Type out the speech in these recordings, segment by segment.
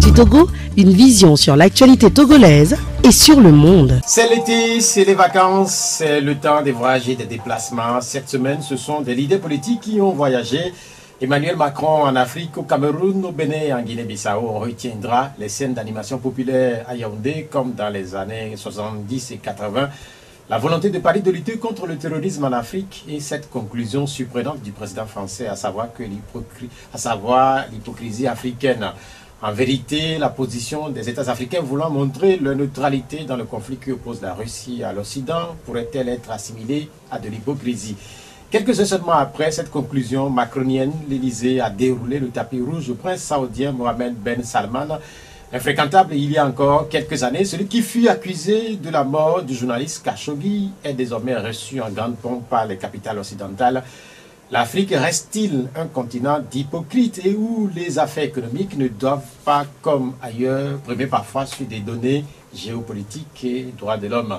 Actu Togo, une vision sur l'actualité togolaise et sur le monde. C'est l'été, c'est les vacances, c'est le temps des voyages et des déplacements. Cette semaine, ce sont des leaders politiques qui ont voyagé. Emmanuel Macron en Afrique, au Cameroun, au Bénin et en Guinée-Bissau. On retiendra les scènes d'animation populaire à Yaoundé comme dans les années 70 et 80. La volonté de Paris de lutter contre le terrorisme en Afrique et cette conclusion surprenante du président français, à savoir l'hypocrisie africaine. En vérité, la position des États africains voulant montrer leur neutralité dans le conflit qui oppose la Russie à l'Occident pourrait-elle être assimilée à de l'hypocrisie? Quelques heures seulement après cette conclusion macronienne, l'Élysée a déroulé le tapis rouge au prince saoudien Mohamed Ben Salman, infréquentable il y a encore quelques années. Celui qui fut accusé de la mort du journaliste Khashoggi est désormais reçu en grande pompe par les capitales occidentales. L'Afrique reste-t-il un continent d'hypocrites et où les affaires économiques ne doivent pas, comme ailleurs, primer parfois sur des données géopolitiques et droits de l'homme?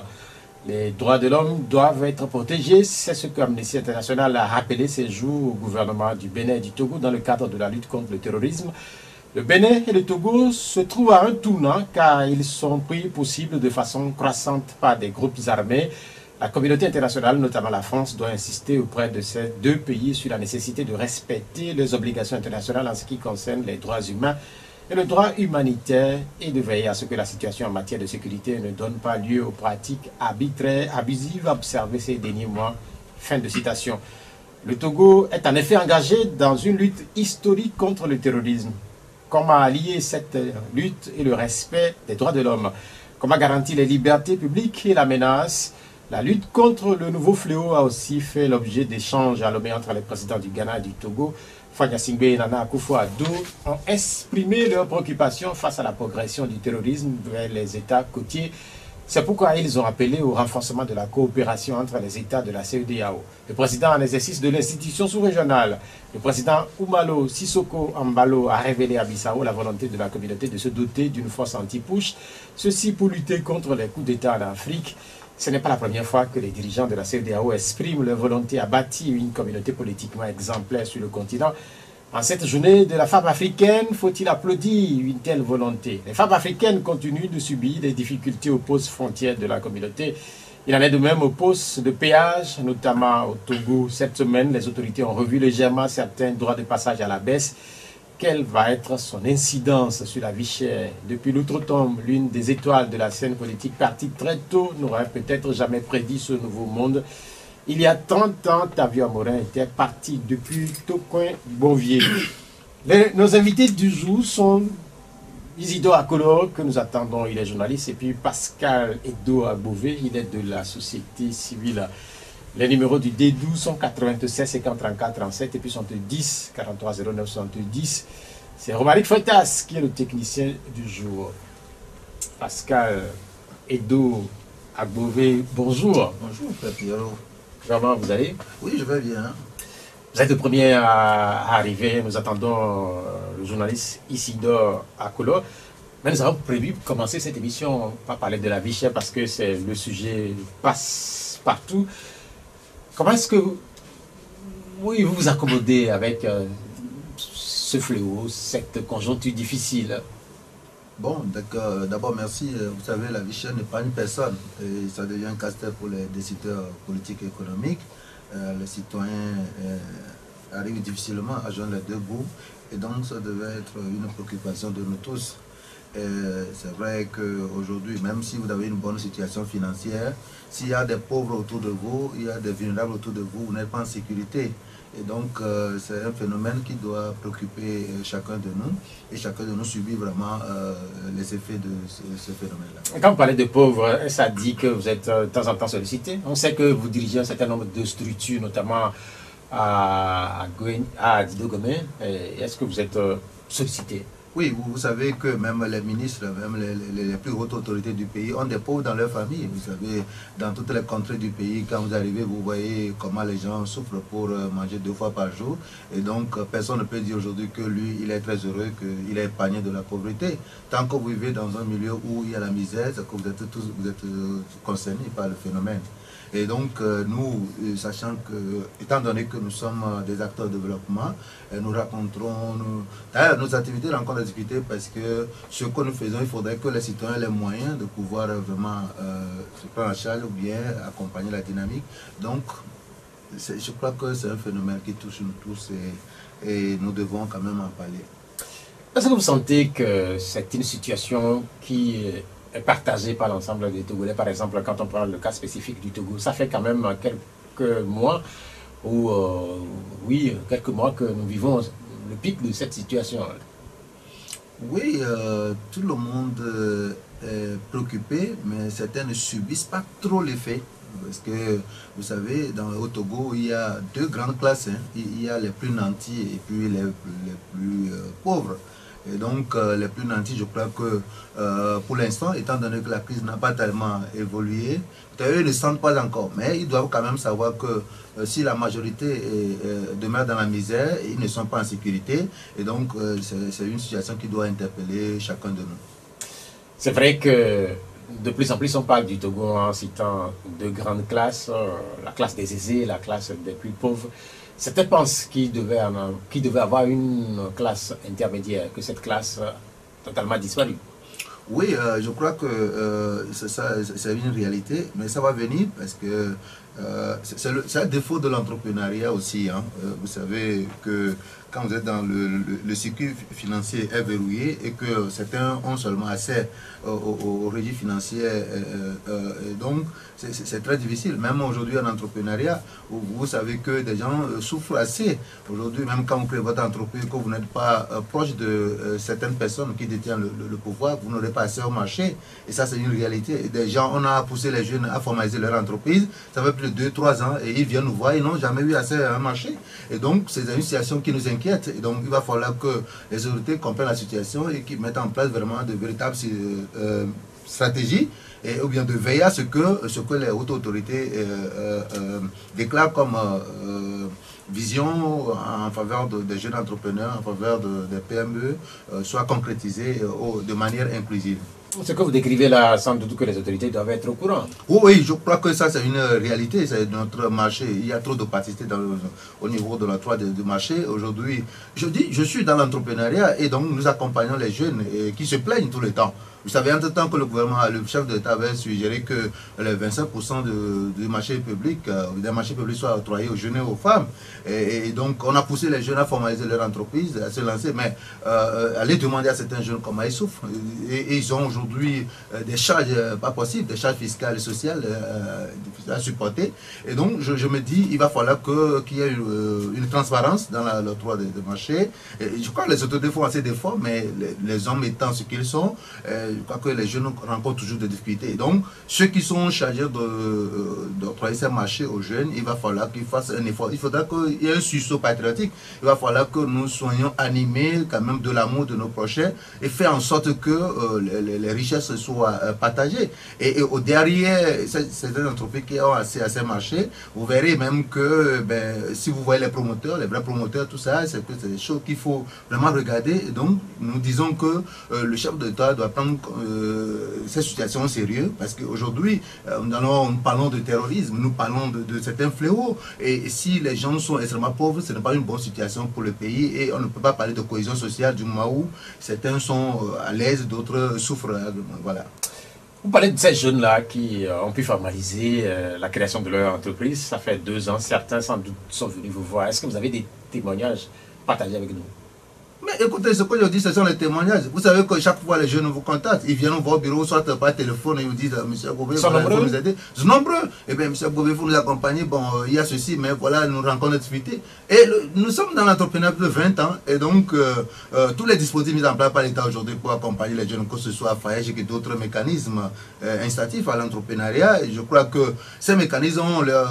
Les droits de l'homme doivent être protégés, c'est ce que Amnesty International a rappelé ces jours au gouvernement du Bénin et du Togo dans le cadre de la lutte contre le terrorisme. Le Bénin et le Togo se trouvent à un tournant car ils sont pris pour cible de façon croissante par des groupes armés. La communauté internationale, notamment la France, doit insister auprès de ces deux pays sur la nécessité de respecter les obligations internationales en ce qui concerne les droits humains et le droit humanitaire et de veiller à ce que la situation en matière de sécurité ne donne pas lieu aux pratiques arbitraires, abusives observées ces derniers mois. Fin de citation. Le Togo est en effet engagé dans une lutte historique contre le terrorisme. Comment allier cette lutte et le respect des droits de l'homme? Comment garantir les libertés publiques et la menace? La lutte contre le nouveau fléau a aussi fait l'objet d'échanges à Lomé entre les présidents du Ghana et du Togo. Fania Singbe et Nana Akufo-Addo ont exprimé leurs préoccupations face à la progression du terrorisme vers les États côtiers. C'est pourquoi ils ont appelé au renforcement de la coopération entre les États de la CEDEAO. Le président en exercice de l'institution sous-régionale, le président Oumalo Sissoko Ambalo, a révélé à Bissau la volonté de la communauté de se doter d'une force anti-push, ceci pour lutter contre les coups d'État en Afrique. Ce n'est pas la première fois que les dirigeants de la CEDEAO expriment leur volonté à bâtir une communauté politiquement exemplaire sur le continent. En cette journée de la femme africaine, faut-il applaudir une telle volonté? Les femmes africaines continuent de subir des difficultés aux postes frontières de la communauté. Il en est de même aux postes de péage, notamment au Togo. Cette semaine, les autorités ont revu légèrement certains droits de passage à la baisse. Quelle va être son incidence sur la vie chère? Depuis l'outre-tombe, l'une des étoiles de la scène politique partie très tôt n'aurait peut-être jamais prédit ce nouveau monde. Il y a 30 ans, Tavio Amorin était parti depuis Tocoin-Bonvier. Nos invités du jour sont Isidore Akolo, que nous attendons, il est journaliste, et puis Pascal Edo Abouvé, il est de la société civile. Les numéros du D12 sont 96 50 34 37 et puis sont 10 43 09 70. C'est Romaric Freitas qui est le technicien du jour. Pascal Edo Agbové, bonjour. Bonjour, Frère Pierrot. Comment vous allez? Oui, je vais bien. Vous êtes le premier à arriver. Nous attendons le journaliste Isidore Akolo. Mais nous avons prévu commencer cette émission par parler de la vie chère parce que le sujet passe partout. Comment est-ce que vous vous accommodez avec ce fléau, cette conjoncture difficile? Bon, d'abord merci. Vous savez, la vie chère n'est pas une personne. Et ça devient un casse-tête pour les décideurs politiques et économiques. Les citoyens arrivent difficilement à joindre les deux bouts. Et donc, ça devait être une préoccupation de nous tous. C'est vrai qu'aujourd'hui, même si vous avez une bonne situation financière, s'il y a des pauvres autour de vous, il y a des vulnérables autour de vous, vous n'êtes pas en sécurité. Et donc, c'est un phénomène qui doit préoccuper chacun de nous. Et chacun de nous subit vraiment les effets de ce phénomène-là. Quand vous parlez de pauvres, ça dit que vous êtes de temps en temps sollicité. On sait que vous dirigez un certain nombre de structures, notamment à Didogomé. Est-ce que vous êtes sollicité? Oui, vous savez que même les ministres, même les plus hautes autorités du pays ont des pauvres dans leur famille. Vous savez, dans toutes les contrées du pays, quand vous arrivez, vous voyez comment les gens souffrent pour manger 2 fois par jour. Et donc, personne ne peut dire aujourd'hui que lui, il est très heureux, qu'il est épargné de la pauvreté. Tant que vous vivez dans un milieu où il y a la misère, c'est que vous êtes concernés par le phénomène. Et donc, nous, sachant que, étant donné que nous sommes des acteurs de développement, nous raconterons, d'ailleurs, nos activités rencontrent des difficultés parce que ce que nous faisons, il faudrait que les citoyens aient les moyens de pouvoir vraiment se prendre en charge ou bien accompagner la dynamique. Donc, je crois que c'est un phénomène qui touche nous tous et nous devons quand même en parler. Est-ce que vous sentez que c'est une situation qui est partagée par l'ensemble des Togolais? Par exemple, quand on prend le cas spécifique du Togo, ça fait quand même quelques mois quelques mois que nous vivons le pic de cette situation. Oui, tout le monde est préoccupé, mais certains ne subissent pas trop l'effet. Parce que, vous savez, au Togo, il y a deux grandes classes. Hein. Il y a les plus nantis et puis les plus pauvres. Et donc, les plus nantis, je crois que pour l'instant, étant donné que la crise n'a pas tellement évolué, eux ne sentent pas encore. Mais ils doivent quand même savoir que si la majorité demeure dans la misère, ils ne sont pas en sécurité. Et donc, c'est une situation qui doit interpeller chacun de nous. C'est vrai que de plus en plus, on parle du Togo en citant deux grandes classes, la classe des aisés, la classe des plus pauvres. Certains pensent qu'il devait avoir une classe intermédiaire, que cette classe a totalement disparu. Oui, je crois que c'est une réalité, mais ça va venir parce que c'est un défaut de l'entrepreneuriat aussi. Hein. Vous savez que quand vous êtes dans le circuit financier est verrouillé et que certains ont seulement accès au régime financier, donc c'est très difficile. Même aujourd'hui en entrepreneuriat, vous savez que des gens souffrent assez. Aujourd'hui, même quand vous créez votre entreprise, que vous n'êtes pas proche de certaines personnes qui détiennent le pouvoir, vous n'aurez pas accès au marché. Et ça, c'est une réalité. Et des gens, on a poussé les jeunes à formaliser leur entreprise. Ça fait plus de 2-3 ans et ils viennent nous voir, ils n'ont jamais eu accès à un marché. Et donc, c'est une situation qui nous inquiète. Et donc, il va falloir que les autorités comprennent la situation et qu'ils mettent en place vraiment de véritables stratégies ou bien de veiller à ce que les hautes autorités déclarent comme vision en faveur des jeunes entrepreneurs, en faveur des PME, soit concrétisée de manière inclusive. Ce que vous décrivez là, sans doute que les autorités doivent être au courant. Oui, je crois que ça c'est une réalité, c'est notre marché. Il y a trop d'opacité au niveau de l'octroi de marché. Aujourd'hui, je suis dans l'entrepreneuriat et donc nous accompagnons les jeunes qui se plaignent tout le temps. Vous savez, entre-temps que le gouvernement, le chef de l'État avait suggéré que les 25% du marché public, des marchés publics soient octroyés aux jeunes et aux femmes. Et donc, on a poussé les jeunes à formaliser leur entreprise, à se lancer, mais aller demander à certains jeunes comment ils souffrent. Et ils ont aujourd'hui des charges pas possibles, des charges fiscales et sociales à supporter. Et donc, je me dis, il va falloir qu'il y ait une transparence dans l'octroi des marchés. Et je crois que les autorités font assez d'efforts, mais les hommes étant ce qu'ils sont, je crois que les jeunes rencontrent toujours des difficultés. Et donc, ceux qui sont chargés d'octroyer ces marchés aux jeunes, il va falloir qu'ils fassent un effort. Il faudra qu'il y ait un sursaut patriotique. Il va falloir que nous soyons animés quand même de l'amour de nos prochains et faire en sorte que les richesses soient partagées. Et derrière ces entreprises qui ont accès à ces marchés, vous verrez même que si vous voyez les promoteurs, les vrais promoteurs, tout ça, c'est des choses qu'il faut vraiment regarder. Et donc, nous disons que le chef de l'État doit prendre cette situation au sérieux parce qu'aujourd'hui, nous parlons de terrorisme, nous parlons de certains fléaux. Et si les gens sont extrêmement pauvres, ce n'est pas une bonne situation pour le pays et on ne peut pas parler de cohésion sociale du moment où certains sont à l'aise, d'autres souffrent. Voilà. Vous parlez de ces jeunes-là qui ont pu formaliser la création de leur entreprise. Ça fait 2 ans, certains sans doute sont venus vous voir. Est-ce que vous avez des témoignages partagés avec nous? Mais écoutez, ce que je dis, ce sont les témoignages. Vous savez que chaque fois les jeunes vous contactent, ils viennent voir au bureau, soit par téléphone, et ils vous disent, monsieur Gobé, il faut nous aider. Ils sont nombreux. Eh bien, monsieur Gobé, il faut nous accompagner. Bon, il y a ceci, mais voilà, nous rencontrons notre difficulté. Et nous sommes dans l'entrepreneuriat de 20 ans, et donc, tous les dispositifs mis en place par l'État aujourd'hui pour accompagner les jeunes, que ce soit FAEJ et d'autres mécanismes incitatifs à l'entrepreneuriat, je crois que ces mécanismes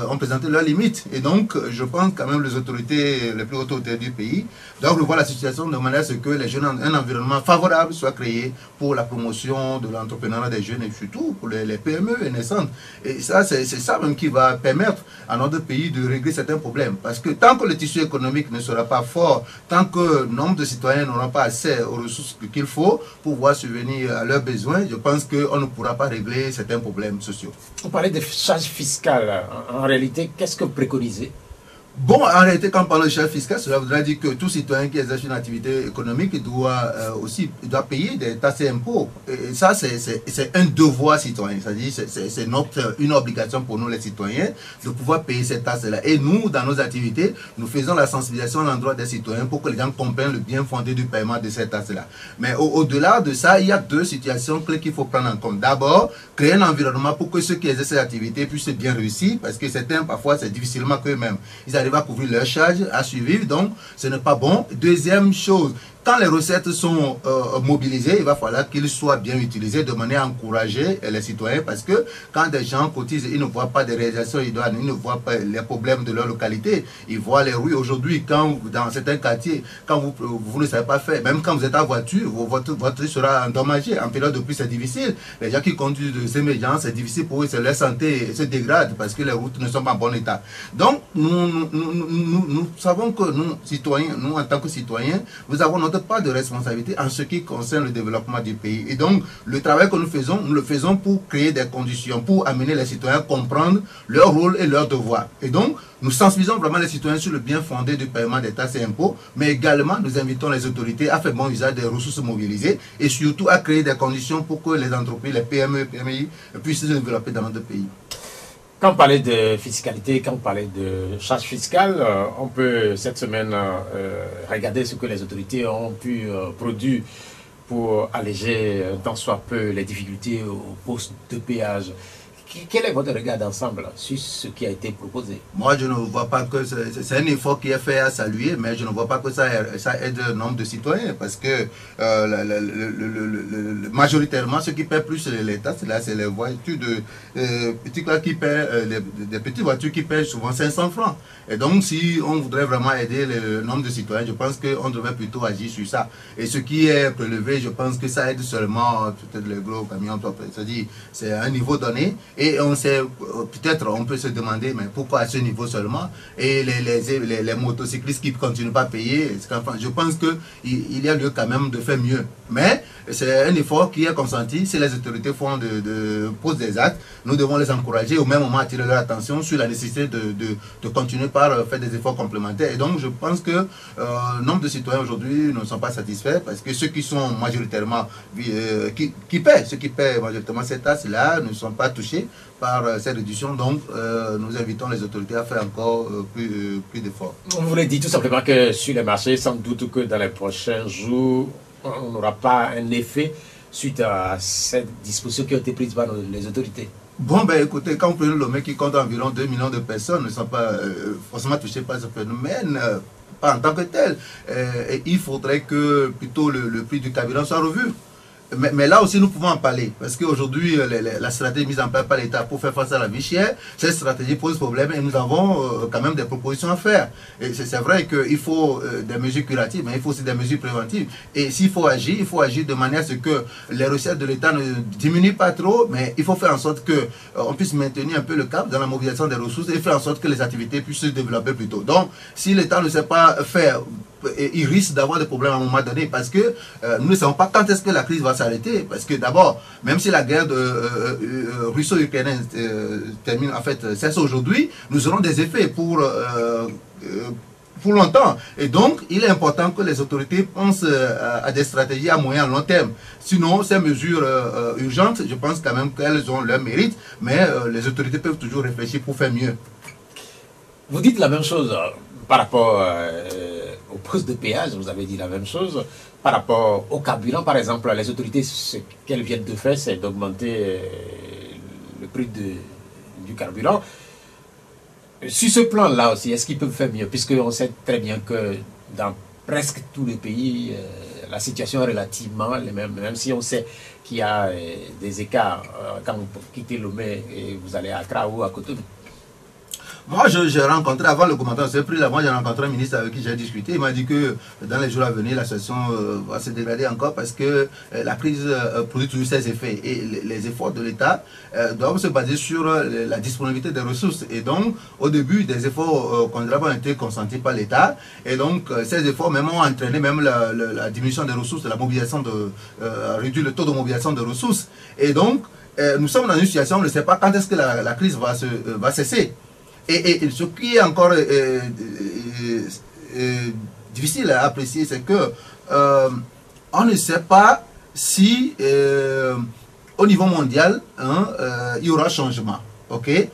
ont présenté leurs limites. Et donc, je pense quand même les autorités, les plus hautes autorités du pays, doivent revoir la situation de manière à ce que un environnement favorable soit créé pour la promotion de l'entrepreneuriat des jeunes et surtout pour les PME et naissantes. Et ça, c'est ça même qui va permettre à notre pays de régler certains problèmes. Parce que tant que le tissu économique ne sera pas fort, tant que le nombre de citoyens n'auront pas assez aux ressources qu'il faut pour pouvoir subvenir à leurs besoins, je pense qu'on ne pourra pas régler certains problèmes sociaux. Vous parlez de charges fiscales. En réalité, qu'est-ce que vous préconisez? Bon, en réalité, quand on parle de charge fiscale, cela voudrait dire que tout citoyen qui exerce une activité économique doit doit payer des taxes et impôts. Et ça, c'est un devoir citoyen. C'est-à-dire, c'est une obligation pour nous, les citoyens, de pouvoir payer ces taxes-là. Et nous, dans nos activités, nous faisons la sensibilisation à l'endroit des citoyens pour que les gens comprennent le bien fondé du paiement de ces taxes-là. Mais au-delà de ça, il y a deux situations clés qu'il faut prendre en compte. D'abord, créer un environnement pour que ceux qui exercent ces activités puissent bien réussir, parce que certains, parfois, c'est difficilement qu'eux-mêmes. Ils arrivent à couvrir leurs charges, à suivre, donc ce n'est pas bon. Deuxième chose, quand les recettes sont mobilisées, il va falloir qu'ils soient bien utilisés de manière à encourager les citoyens, parce que quand des gens cotisent, ils ne voient pas des réalisations idoines, ils ne voient pas les problèmes de leur localité, ils voient les rues. Aujourd'hui, quand dans certains quartiers, quand vous ne savez pas faire, même quand vous êtes en voiture, votre voiture sera endommagée. En période de pluie, c'est difficile. Les gens qui conduisent des émergences, c'est difficile pour eux, leur santé se dégrade parce que les routes ne sont pas en bon état. Donc, nous savons que nous, citoyens, nous en tant que citoyens, nous avons notre part de responsabilité en ce qui concerne le développement du pays. Et donc, le travail que nous le faisons pour créer des conditions, pour amener les citoyens à comprendre leur rôle et leurs devoirs. Et donc, nous sensibilisons vraiment les citoyens sur le bien fondé du paiement des taxes et impôts, mais également nous invitons les autorités à faire bon usage des ressources mobilisées et surtout à créer des conditions pour que les entreprises, les PME, PMI puissent se développer dans notre pays. Quand on parlait de fiscalité, quand on parlait de charges fiscales, on peut cette semaine regarder ce que les autorités ont pu produire pour alléger tant soit peu les difficultés au poste de péage. Quel est votre regard d'ensemble sur ce qui a été proposé? Moi, je ne vois pas que c'est un effort qui est fait à saluer, mais je ne vois pas que ça aide un nombre de citoyens, parce que majoritairement, ceux qui paient plus l'État, c'est les voitures petits qui paient, des petites voitures qui paient souvent 500 francs. Et donc, si on voudrait vraiment aider le nombre de citoyens, je pense qu'on devrait plutôt agir sur ça. Et ce qui est prélevé, je pense que ça aide seulement peut-être les gros camions, c'est-à-dire c'est à un niveau donné. Et on sait, peut-être on peut se demander, mais pourquoi à ce niveau seulement? Et les motocyclistes qui ne continuent pas à payer, je pense qu'il y a lieu quand même de faire mieux. Mais c'est un effort qui est consenti. Si les autorités posent des actes, nous devons les encourager, au même moment attirer leur attention sur la nécessité de continuer par faire des efforts complémentaires. Et donc je pense que le nombre de citoyens aujourd'hui ne sont pas satisfaits, parce que ceux qui sont majoritairement, ceux qui paient majoritairement cette taxe-là ne sont pas touchés par cette réduction. Donc nous invitons les autorités à faire encore plus d'efforts. On voulait dire tout simplement que sur les marchés, sans doute que dans les prochains jours, on n'aura pas un effet suite à cette disposition qui a été prise par les autorités. Bon, ben écoutez, quand vous prenez le mec qui compte environ 2 millions de personnes, ne sont pas forcément touchés par ce phénomène, pas en tant que tel. Et il faudrait que plutôt le prix du carburant soit revu. Mais là aussi, nous pouvons en parler, parce qu'aujourd'hui, la stratégie mise en place par l'État pour faire face à la vie chère, cette stratégie pose problème et nous avons quand même des propositions à faire. Et c'est vrai qu'il faut des mesures curatives, mais il faut aussi des mesures préventives. Et s'il faut agir, il faut agir de manière à ce que les recettes de l'État ne diminuent pas trop, mais il faut faire en sorte qu'on puisse maintenir un peu le cap dans la mobilisation des ressources et faire en sorte que les activités puissent se développer plus tôt. Donc, si l'État ne sait pas faire, il risque d'avoir des problèmes à un moment donné, parce que nous ne savons pas quand est-ce que la crise va s'arrêter, parce que d'abord, même si la guerre russo-ukrainienne termine, en fait, cesse aujourd'hui, nous aurons des effets pour longtemps. Et donc, il est important que les autorités pensent à des stratégies à moyen et long terme. Sinon, ces mesures urgentes, je pense quand même qu'elles ont leur mérite, mais les autorités peuvent toujours réfléchir pour faire mieux. Vous dites la même chose par rapport au poste de péage, vous avez dit la même chose. Par rapport au carburant, par exemple, les autorités, ce qu'elles viennent de faire, c'est d'augmenter le prix du carburant. Sur ce plan-là aussi, est-ce qu'ils peuvent faire mieux? Puisqu'on sait très bien que dans presque tous les pays, la situation est relativement la même, même si on sait qu'il y a des écarts quand vous quittez Lomé et vous allez à Accra ou à Cotonou. Moi, j'ai rencontré, avant le commentaire de ce prix là, moi j'ai rencontré un ministre avec qui j'ai discuté. Il m'a dit que dans les jours à venir, la situation va se dégrader encore parce que la crise produit toujours ses effets. Et les efforts de l'État doivent se baser sur la disponibilité des ressources. Et donc, au début, des efforts considérables ont été consentis par l'État. Et donc, ces efforts même ont entraîné même la diminution des ressources, la mobilisation réduire le taux de mobilisation de ressources. Et donc, nous sommes dans une situation, on ne sait pas quand est-ce que la crise va cesser. Et ce qui est encore difficile à apprécier, c'est que on ne sait pas si au niveau mondial, il y aura changement. Okay?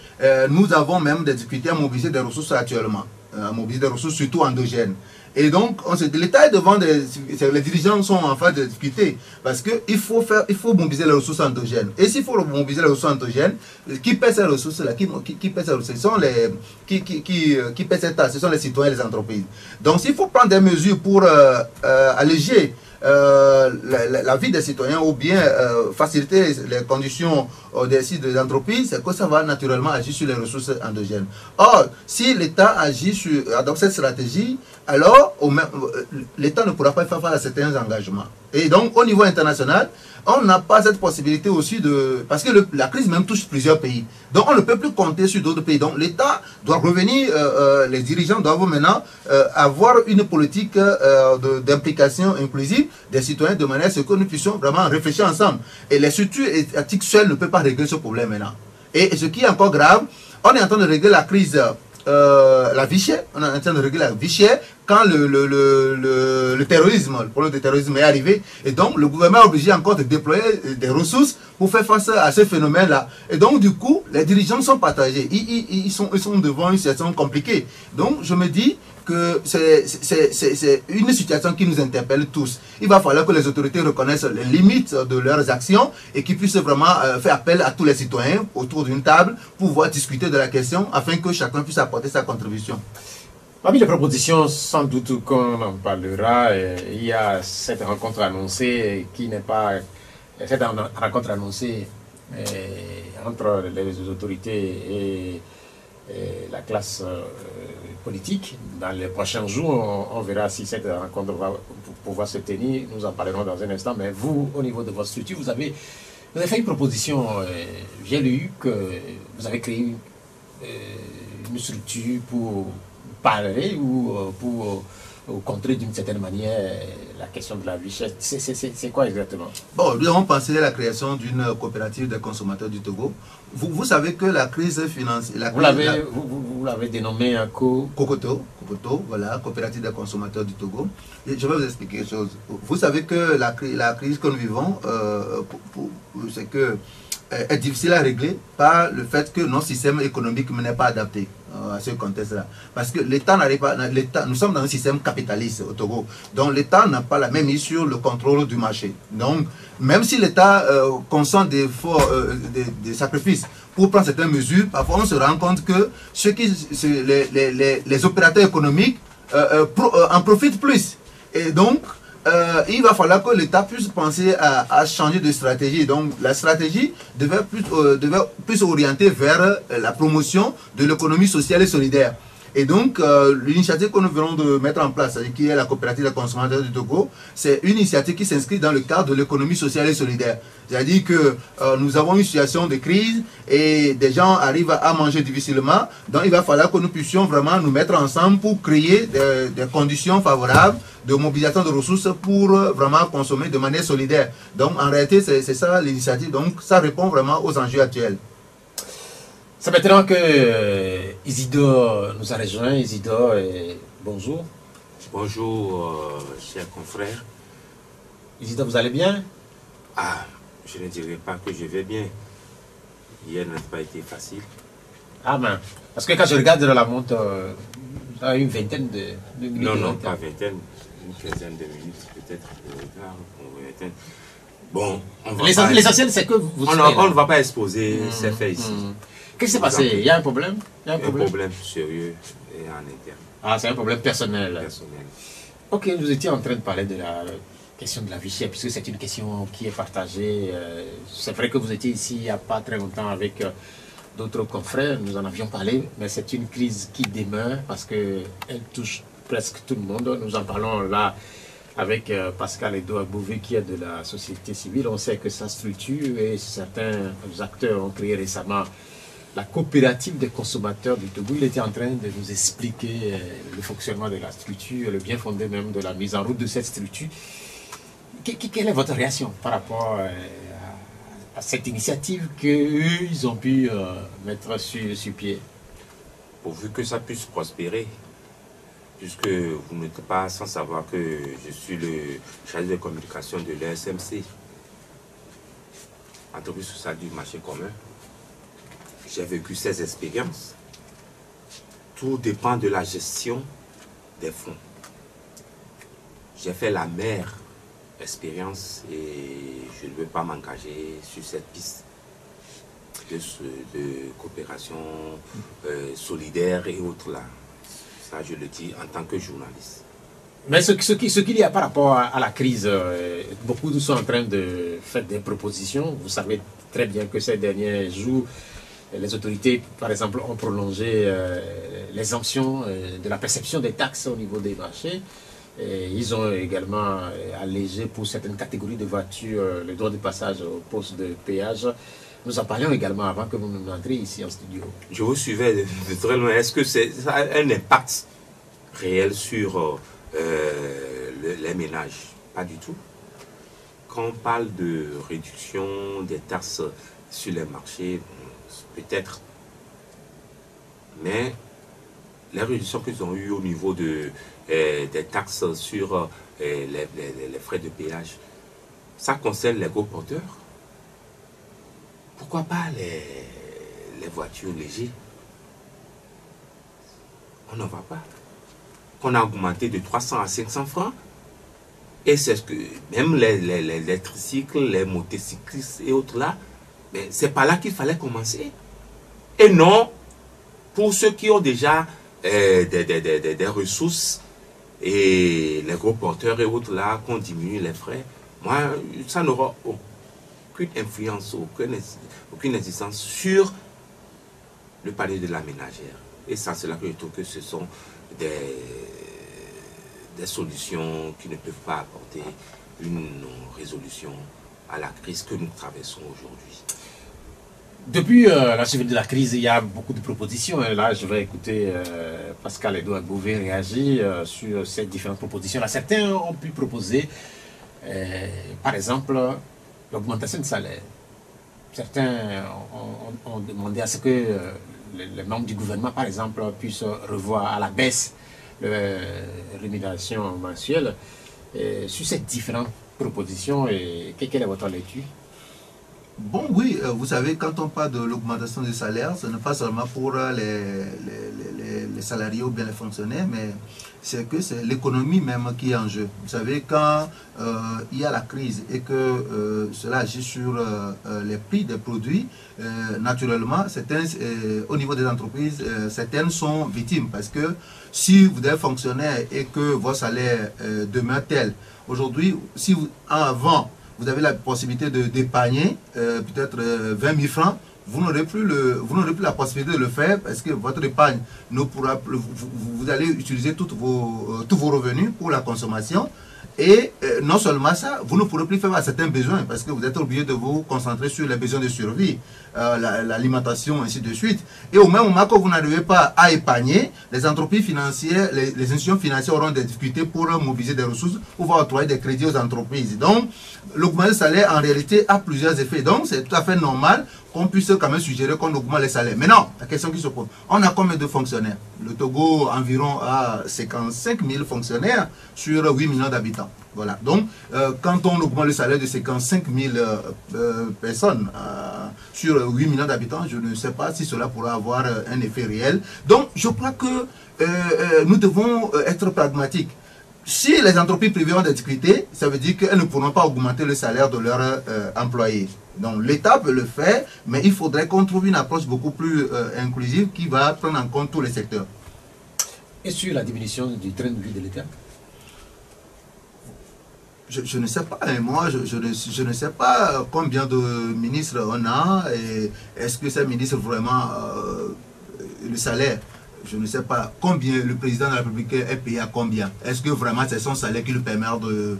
Nous avons même des difficultés à mobiliser des ressources actuellement, à mobiliser des ressources surtout endogènes. Et donc, l'État est devant les dirigeants sont en face de difficultés parce qu'il faut mobiliser les ressources endogènes. Et s'il faut mobiliser les ressources endogènes, qui paie ces ressources-là, qui paie ces ressources, ce sont qui paie cette taxe, ce sont les citoyens et les entreprises. Donc, s'il faut prendre des mesures pour alléger la vie des citoyens ou bien faciliter les conditions des sites des entreprises, c'est que ça va naturellement agir sur les ressources endogènes. Or, si l'État adopte cette stratégie, alors l'État ne pourra pas faire face à certains engagements. Et donc, au niveau international, on n'a pas cette possibilité aussi de... Parce que la crise même touche plusieurs pays. Donc, on ne peut plus compter sur d'autres pays. Donc, l'État doit revenir, les dirigeants doivent maintenant avoir une politique d'implication inclusive des citoyens de manière à ce que nous puissions vraiment réfléchir ensemble. Et les structures étatiques seules ne peuvent pas régler ce problème maintenant. Et ce qui est encore grave, on est en train de régler la crise... la vie chère, on est en train de régler la vie chère quand le terrorisme, le problème de terrorisme est arrivé. Et donc, le gouvernement est obligé encore de déployer des ressources pour faire face à ce phénomène-là. Et donc, du coup, les dirigeants sont partagés. Ils sont devant une situation compliquée. Donc, je me dis que c'est une situation qui nous interpelle tous. Il va falloir que les autorités reconnaissent les limites de leurs actions et qu'ils puissent vraiment faire appel à tous les citoyens autour d'une table pour pouvoir discuter de la question afin que chacun puisse apporter sa contribution. Parmi les propositions, sans doute qu'on en parlera, il y a cette rencontre annoncée qui n'est pas... Cette rencontre annoncée entre les autorités et la classe politique. Dans les prochains jours, on verra si cette rencontre va pouvoir se tenir. Nous en parlerons dans un instant. Mais vous, au niveau de votre structure, vous avez fait une proposition. J'ai lu que vous avez créé une structure pour parler ou pour contrer d'une certaine manière la question de la vie chère. C'est quoi exactement? Bon, nous avons pensé à la création d'une coopérative des consommateurs du Togo. Vous savez que la crise financière... Vous l'avez dénommé un Kokoto, voilà, coopérative des consommateurs du Togo. Et je vais vous expliquer quelque chose. Vous savez que la crise que nous vivons, c'est que est difficile à régler par le fait que notre système économique n'est pas adapté à ce contexte-là. Parce que l'État n'arrive pas... Nous sommes dans un système capitaliste au Togo. Donc l'État n'a pas la même mise sur le contrôle du marché. Donc même si l'État consent des sacrifices pour prendre certaines mesures, parfois on se rend compte que les opérateurs économiques en profitent plus. Et donc, il va falloir que l'État puisse penser à changer de stratégie. Donc la stratégie devait plus orienter vers la promotion de l'économie sociale et solidaire. Et donc l'initiative que nous venons de mettre en place, qui est la coopérative des consommateurs du Togo, c'est une initiative qui s'inscrit dans le cadre de l'économie sociale et solidaire. C'est-à-dire que nous avons une situation de crise et des gens arrivent à manger difficilement. Donc il va falloir que nous puissions vraiment nous mettre ensemble pour créer des conditions favorables de mobilisation de ressources pour vraiment consommer de manière solidaire. Donc en réalité c'est ça l'initiative. Donc ça répond vraiment aux enjeux actuels. C'est maintenant que Isidore nous a rejoint. Isidore, bonjour. Bonjour, chers confrères. Isidore, vous allez bien? Ah, je ne dirais pas que je vais bien. Hier n'a pas été facile. Ah ben, parce que quand je regarde dans la montre, ça a une vingtaine de minutes. Non, pas vingtaine, une quinzaine de minutes peut-être de retard. Bon, l'essentiel c'est que vous... On ne va pas exposer ces faits ici. Qu'est-ce qui s'est passé? Il y a un problème? Un problème sérieux et en interne. Ah, c'est un problème personnel. Ok, vous étiez en train de parler de la question de la vie chère, puisque c'est une question qui est partagée. C'est vrai que vous étiez ici il n'y a pas très longtemps avec d'autres confrères, nous en avions parlé, mais c'est une crise qui demeure parce qu'elle touche presque tout le monde. Nous en parlons là avec Pascal Edouard Bouvet qui est de la société civile. On sait que ça structure et certains acteurs ont créé récemment la coopérative des consommateurs du Togo. Il était en train de nous expliquer le fonctionnement de la structure, le bien fondé même de la mise en route de cette structure. Quelle est votre réaction par rapport à cette initiative qu'ils ont pu mettre sur pied? Pourvu que ça puisse prospérer, puisque vous n'êtes pas sans savoir que je suis le chargé de communication de l'ESMC, entreprise sociale du marché commun. J'ai vécu ces expériences. Tout dépend de la gestion des fonds. J'ai fait la mère expérience et je ne veux pas m'engager sur cette piste de coopération solidaire et autres là. Ça, je le dis en tant que journaliste. Mais ce qu'il y a par rapport à la crise, beaucoup sont en train de faire des propositions. Vous savez très bien que ces derniers jours, les autorités, par exemple, ont prolongé l'exemption de la perception des taxes au niveau des marchés. Et ils ont également allégé pour certaines catégories de voitures le droit de passage au poste de péage. Nous en parlions également avant que vous nous entriez ici en studio. Je vous suivais de très loin. Est-ce que ça a un impact réel sur les ménages? Pas du tout. Quand on parle de réduction des taxes sur les marchés, peut-être. Mais les réductions qu'ils ont eues au niveau des taxes sur les frais de péage, ça concerne les gros porteurs. Pourquoi pas les voitures légères? On n'en va pas. On a augmenté de 300 à 500 francs. Et c'est ce que même les tricycles, les motocyclistes et autres là, mais c'est par là qu'il fallait commencer. Et non, pour ceux qui ont déjà des ressources et les gros porteurs et autres là, qu'on diminue les frais, moi, ça n'aura aucune influence, aucune existence sur le panier de la ménagère. Et ça, c'est là que je trouve que ce sont des solutions qui ne peuvent pas apporter une résolution à la crise que nous traversons aujourd'hui. Depuis la suite de la crise, il y a beaucoup de propositions. Et là, je vais écouter Pascal Edouard Bouvet réagir sur ces différentes propositions. Là, certains ont pu proposer, par exemple, l'augmentation de salaire. Certains ont demandé à ce que les membres du gouvernement, par exemple, puissent revoir à la baisse leur rémunération mensuelle. Sur ces différentes propositions, quelle est votre lecture? Bon, oui, vous savez, quand on parle de l'augmentation des salaires, ce n'est pas seulement pour les salariés ou bien les fonctionnaires, mais c'est que c'est l'économie même qui est en jeu. Vous savez, quand il y a la crise et que cela agit sur les prix des produits, naturellement, au niveau des entreprises, certaines sont victimes parce que si vous êtes fonctionnaire et que votre salaire demeure tel, aujourd'hui, si avant, vous avez la possibilité d'épargner peut-être 20 000 francs, vous n'aurez plus la possibilité de le faire parce que votre épargne ne pourra plus, vous allez utiliser tous vos revenus pour la consommation. Et non seulement ça, vous ne pourrez plus faire à certains besoins parce que vous êtes obligé de vous concentrer sur les besoins de survie, l'alimentation, ainsi de suite. Et au même moment que vous n'arrivez pas à épargner, les entreprises financières, les institutions financières auront des difficultés pour mobiliser des ressources, pour octroyer des crédits aux entreprises. Donc, l'augmentation des salaires, en réalité, a plusieurs effets. Donc, c'est tout à fait normal qu'on puisse quand même suggérer qu'on augmente les salaires. Mais non, la question qui se pose, on a combien de fonctionnaires? Le Togo environ a 55 000 fonctionnaires sur 8 millions d'habitants. Voilà. Donc, quand on augmente le salaire de 55 000 personnes sur 8 millions d'habitants, je ne sais pas si cela pourra avoir un effet réel. Donc, je crois que nous devons être pragmatiques. Si les entreprises privées ont des difficultés, ça veut dire qu'elles ne pourront pas augmenter le salaire de leurs employés. Donc l'État peut le faire, mais il faudrait qu'on trouve une approche beaucoup plus inclusive qui va prendre en compte tous les secteurs. Et sur la diminution du train de vie de l'État? Je ne sais pas, hein. Moi je ne sais pas combien de ministres on a et est-ce que ces ministres vraiment le salaire, je ne sais pas combien le président de la République est payé à combien. Est-ce que vraiment c'est son salaire qui lui permet de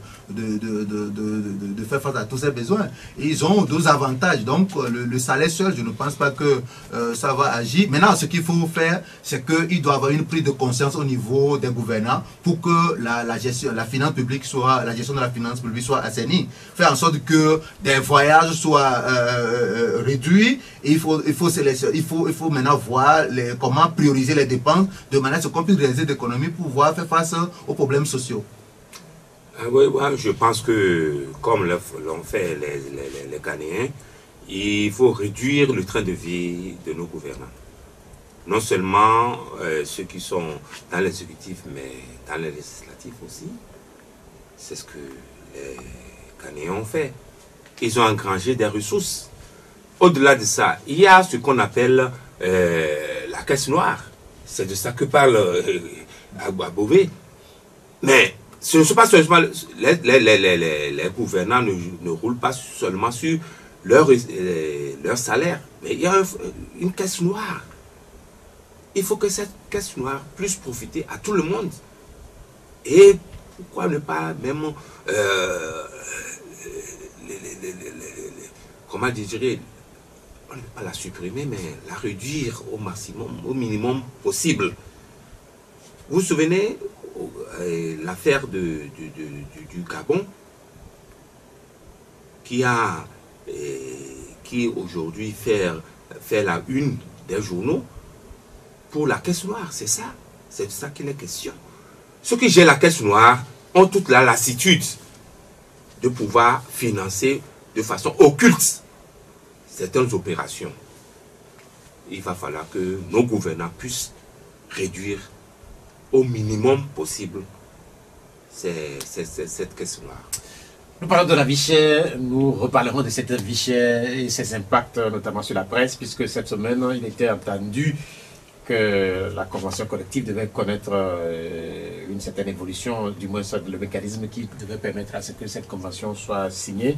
faire face à tous ses besoins? Ils ont d'autres avantages. Donc le salaire seul, je ne pense pas que ça va agir. Maintenant, ce qu'il faut faire, c'est qu'il doit y avoir une prise de conscience au niveau des gouvernants pour que la gestion de la finance publique soit assainie. Faire en sorte que des voyages soient réduits. Et il faut maintenant voir comment prioriser les dépenses de manière à ce qu'on puisse réaliser d'économies pour pouvoir faire face aux problèmes sociaux. Oui, je pense que, comme l'ont fait les Ghanéens, il faut réduire le train de vie de nos gouvernants. Non seulement ceux qui sont dans l'exécutif, mais dans les législatifs aussi. C'est ce que les Ghanéens ont fait. Ils ont engrangé des ressources. Au-delà de ça, il y a ce qu'on appelle la caisse noire. C'est de ça que parle Bové. Mais ce ne sont pas seulement les gouvernants ne roulent pas seulement sur leur salaire, mais il y a une caisse noire. Il faut que cette caisse noire puisse profiter à tout le monde. Et pourquoi ne pas même comment dire, on ne peut pas la supprimer, mais la réduire au maximum, au minimum possible. Vous vous souvenez l'affaire du Gabon qui aujourd'hui fait la une des journaux pour la caisse noire, c'est ça. C'est de ça qu'il est question. Ceux qui gèrent la caisse noire ont toute la lassitude de pouvoir financer de façon occulte certaines opérations. Il va falloir que nos gouvernants puissent réduire au minimum possible cette caisse noire. Nous parlons de la vie chère, nous reparlerons de cette vie chère et ses impacts, notamment sur la presse, puisque cette semaine, il était entendu que la convention collective devait connaître une certaine évolution, du moins le mécanisme qui devait permettre à ce que cette convention soit signée.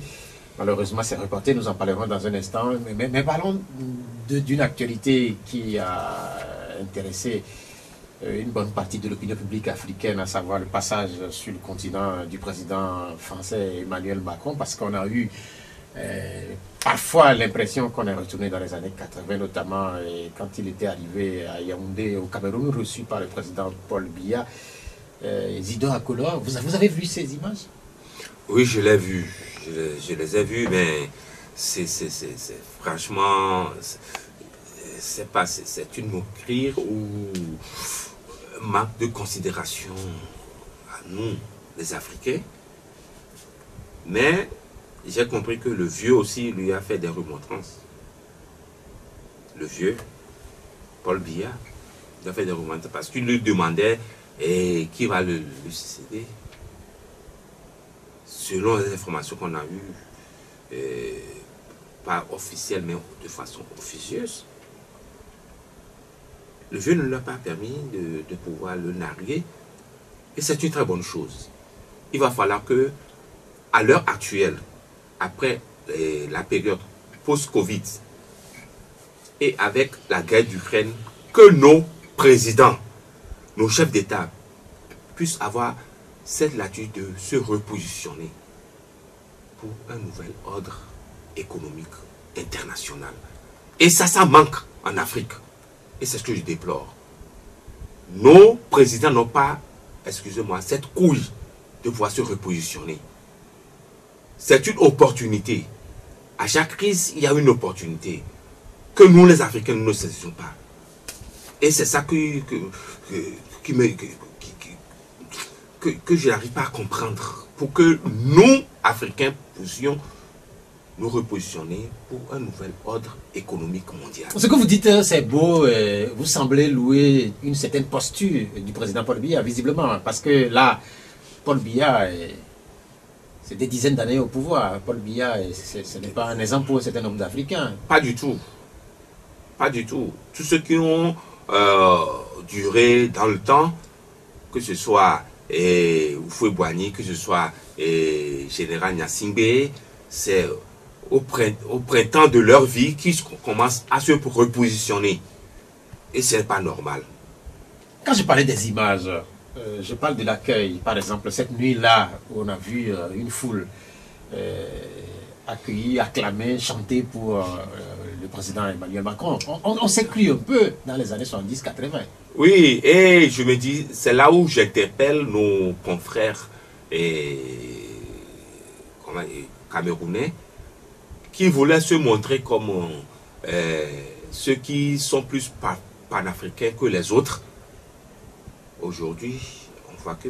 Malheureusement, c'est reporté, nous en parlerons dans un instant. Mais parlons d'une actualité qui a intéressé une bonne partie de l'opinion publique africaine, à savoir le passage sur le continent du président français Emmanuel Macron, parce qu'on a eu parfois l'impression qu'on est retourné dans les années 80, notamment quand il était arrivé à Yaoundé, au Cameroun, reçu par le président Paul Biya. Zidore Akolo, vous avez vu ces images? Oui, je l'ai vu. Je les ai vus, mais c'est franchement, c'est une moquerie ou un manque de considération à nous, les Africains. Mais j'ai compris que le vieux aussi lui a fait des remontrances. Le vieux, Paul Biya, il a fait des remontrances parce qu'il lui demandait qui va le succéder. Selon les informations qu'on a eues, pas officielles, mais de façon officieuse, le vieux ne lui a pas permis de pouvoir le narguer. Et c'est une très bonne chose. Il va falloir que, à l'heure actuelle, après la période post-Covid, et avec la guerre d'Ukraine, que nos présidents, nos chefs d'État, puissent avoir cette latitude de se repositionner pour un nouvel ordre économique international. Et ça manque en Afrique. Et c'est ce que je déplore. Nos présidents n'ont pas, excusez-moi, cette couille de pouvoir se repositionner. C'est une opportunité. À chaque crise, il y a une opportunité que nous, les Africains, nous ne saisissons pas. Et c'est ça que je n'arrive pas à comprendre. Pour que nous, Africains, puissions nous repositionner pour un nouvel ordre économique mondial. Ce que vous dites, c'est beau. Vous semblez louer une certaine posture du président Paul Biya, visiblement. Parce que là, Paul Biya, c'est des dizaines d'années au pouvoir. Paul Biya, ce n'est pas un exemple pour un certain nombre d'Africains. Pas du tout. Pas du tout. Tous ceux qui ont duré dans le temps, que ce soit Houphouët-Boigny, que ce soit Général Gnassingbé, c'est au printemps de leur vie qu'ils commencent à se repositionner. Et ce n'est pas normal. Quand je parlais des images, je parle de l'accueil. Par exemple, cette nuit-là, où on a vu une foule accueillir, acclamer, chanter pour le président Emmanuel Macron. On s'est cru un peu dans les années 70-80. Oui, et je me dis, c'est là où j'interpelle nos confrères camerounais qui voulaient se montrer comme ceux qui sont plus panafricains que les autres. Aujourd'hui, on voit que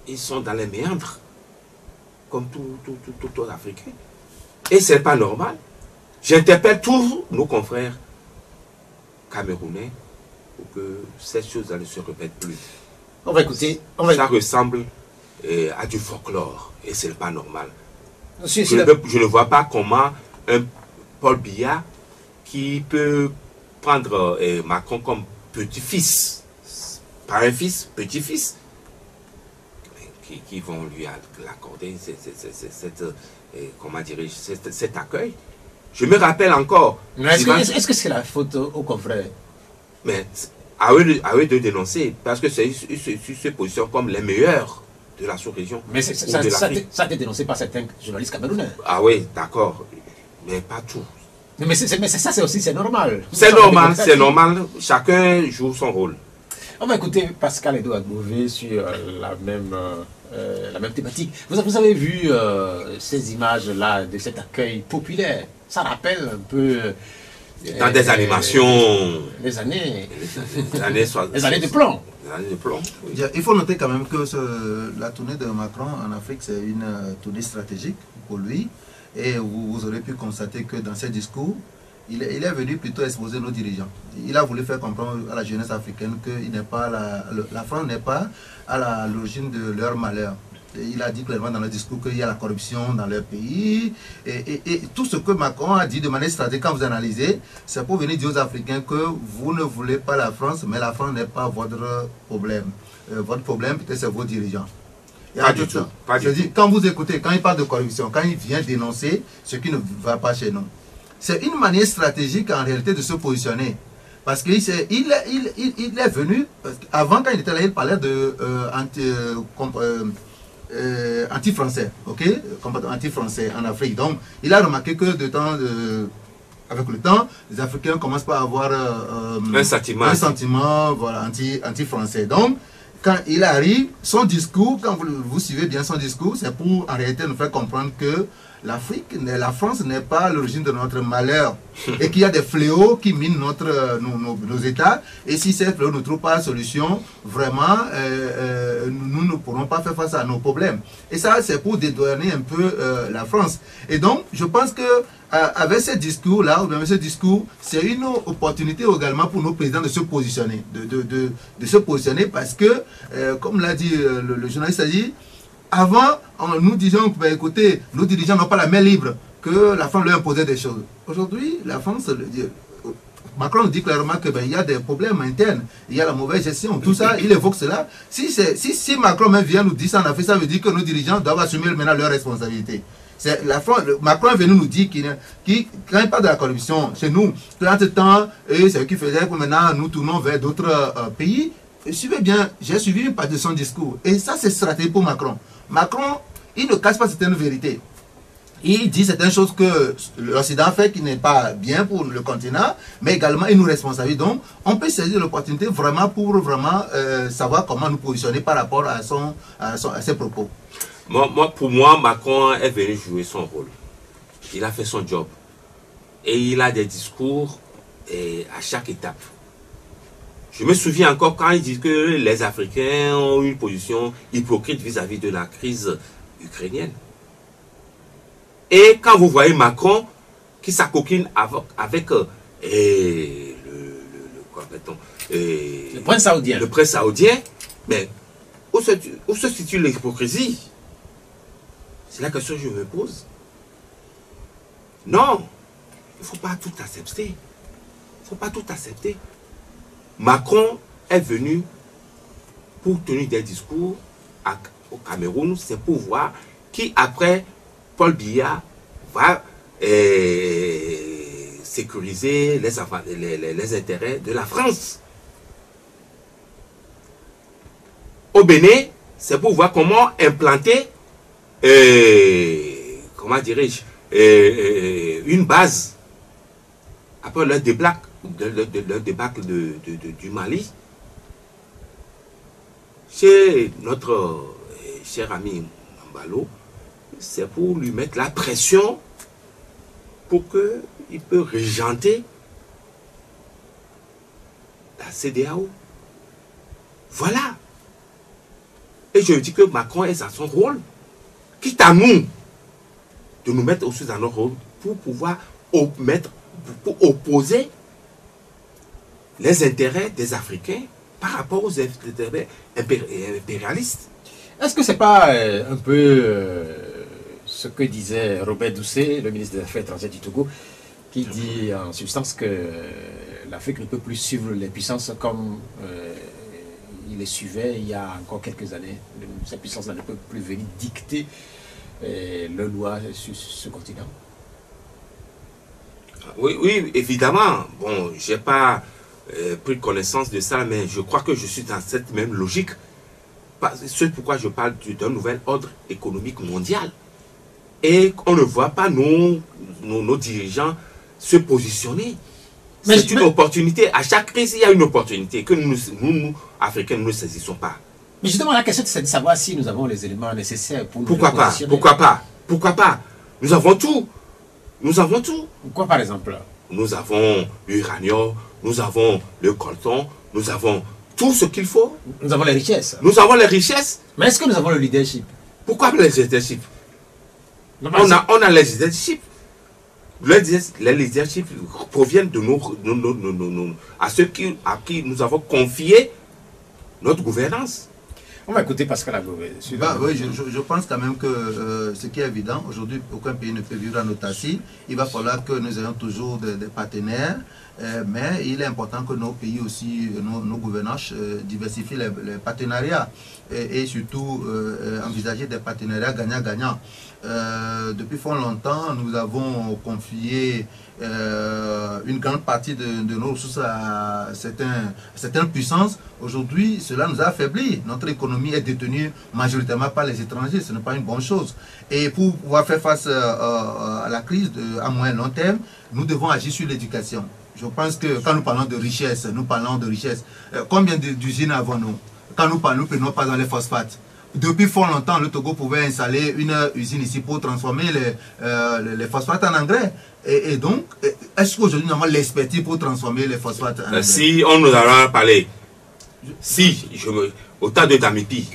ils sont dans les méandres, comme tout Africain. Et ce n'est pas normal. J'interpelle tous nos confrères camerounais pour que cette chose-là ne se répète plus. On va écouter. Ça ressemble à du folklore et ce n'est pas normal. Je ne vois pas comment un Paul Biya qui peut prendre Macron comme petit-fils, pas un fils, petit-fils, qui vont lui l'accorder cet accueil. Je me rappelle encore. Est-ce que c'est la faute aux confrères? Mais à eux de dénoncer, parce que c'est se positionnent comme les meilleurs de la sous-région. Mais ça a été dénoncé par certains journalistes camerounais. Ah oui, d'accord, mais pas tout. Mais ça, c'est normal. C'est normal, chacun joue son rôle. On va écouter Pascal Edouard Bouvet sur la même thématique. Vous avez vu ces images-là de cet accueil populaire? Ça rappelle un peu... dans des animations... Les années de plomb. Oui. Il faut noter quand même que la tournée de Macron en Afrique, c'est une tournée stratégique pour lui. Et vous aurez pu constater que dans ses discours, il est venu plutôt exposer nos dirigeants. Il a voulu faire comprendre à la jeunesse africaine que la France n'est pas à l'origine de leur malheur. Et il a dit clairement dans le discours qu'il y a la corruption dans leur pays. Et tout ce que Macron a dit de manière stratégique, quand vous analysez, c'est pour venir dire aux Africains que vous ne voulez pas la France, mais la France n'est pas votre problème. Votre problème, peut-être, c'est vos dirigeants. Pas du tout. Quand vous écoutez, quand il parle de corruption, quand il vient dénoncer ce qui ne va pas chez nous, c'est une manière stratégique en réalité de se positionner. Parce qu'il est venu, avant quand il était là, il parlait de anti-français, ok, comportement anti-français en Afrique. Donc, il a remarqué que avec le temps, les Africains commencent par avoir un sentiment voilà, anti-français. Donc, quand il arrive, son discours, quand vous suivez bien son discours, c'est pour en réalité nous faire comprendre que la France n'est pas l'origine de notre malheur et qu'il y a des fléaux qui minent nos États. Et si ces fléaux ne trouvent pas de solution, vraiment, nous ne pourrons pas faire face à nos problèmes. Et ça, c'est pour dédouaner un peu la France. Et donc, je pense que avec ce discours-là, ou bien avec ce discours, c'est une opportunité également pour nos présidents de se positionner. De se positionner parce que, comme l'a dit le journaliste, a dit, avant, nous disions, ben, écoutez, nos dirigeants n'ont pas la main libre, que la France leur imposait des choses. Aujourd'hui, la France, Macron nous dit clairement qu'il y a des problèmes internes, il y a la mauvaise gestion, tout ça, il évoque cela. Si Macron même vient nous dire ça en Afrique, ça veut dire que nos dirigeants doivent assumer maintenant leurs responsabilités. Macron est venu nous dire quand il parle de la corruption chez nous, entre-temps, c'est ce qui faisait que maintenant nous tournons vers d'autres pays. Suivez bien, j'ai suivi une partie de son discours. Et ça, c'est stratégique pour Macron. Macron, il ne cache pas certaines vérités. Il dit certaines choses que l'Occident fait qui n'est pas bien pour le continent, mais également il nous responsabilise. Donc, on peut saisir l'opportunité vraiment pour savoir comment nous positionner par rapport à ses propos. Pour moi, Macron est venu jouer son rôle. Il a fait son job. Et il a des discours à chaque étape. Je me souviens encore quand il dit que les Africains ont une position hypocrite vis-à-vis de la crise ukrainienne. Et quand vous voyez Macron qui s'acoquine avec le prince saoudien. Le prince saoudien, mais où se situe l'hypocrisie? C'est la question que je me pose. Non, il ne faut pas tout accepter. Il ne faut pas tout accepter. Macron est venu pour tenir des discours au Cameroun, c'est pour voir qui, après Paul Biya, va sécuriser les intérêts de la France. Au Bénin, c'est pour voir comment implanter, comment dirais-je, une base après le débâcle du Mali, chez notre cher ami Mbalo, c'est pour lui mettre la pression pour qu'il peut régenter la CEDEAO. Voilà. Et je dis que Macron est à son rôle. Quitte à nous de nous mettre aussi dans notre rôle pour pouvoir opposer les intérêts des Africains par rapport aux intérêts impérialistes. Est-ce que ce n'est pas un peu ce que disait Robert Doucet, le ministre des Affaires étrangères du Togo, qui dit en substance que l'Afrique ne peut plus suivre les puissances comme il les suivait il y a encore quelques années. Ces puissances-là ne peuvent plus venir dicter leurs lois sur ce continent. Oui, oui, évidemment. Bon, je n'ai pas pris connaissance de ça, mais je crois que je suis dans cette même logique. C'est pourquoi je parle d'un nouvel ordre économique mondial. Et on ne voit pas nos dirigeants se positionner. C'est une opportunité. À chaque crise, il y a une opportunité que nous Africains, nous ne saisissons pas. Mais justement, la question, c'est de savoir si nous avons les éléments nécessaires pour nous positionner. Pourquoi pas? Pourquoi pas? Nous avons tout. Nous avons tout. Quoi, par exemple? Nous avons l'uranium, nous avons le coltan, nous avons tout ce qu'il faut. Nous avons les richesses. Nous avons les richesses. Mais est-ce que nous avons le leadership? Pourquoi le leadership? On a les leadership. Les leadership proviennent de à ceux à qui nous avons confié notre gouvernance. On va écouter Pascal Agbo. Oui, je pense quand même que ce qui est évident, aujourd'hui, aucun pays ne peut vivre en autarcie. Il va falloir que nous ayons toujours des partenaires, mais il est important que nos pays aussi, nos gouvernances diversifient les partenariats et surtout envisager des partenariats gagnant-gagnant. Depuis fort longtemps, nous avons confié une grande partie de nos ressources à certaines puissances. Aujourd'hui, cela nous a affaiblis. Notre économie est détenue majoritairement par les étrangers. Ce n'est pas une bonne chose. Et pour pouvoir faire face à la crise à moyen et long terme, nous devons agir sur l'éducation. Je pense que quand nous parlons de richesse, combien d'usines avons-nous? Quand nous prenons par exemple les phosphates. Depuis fort longtemps, le Togo pouvait installer une usine ici pour transformer les phosphates en engrais. Et donc, est-ce qu'aujourd'hui, nous avons l'expertise pour transformer les phosphates en engrais? Si on nous en a parlé, au tas de Damipi.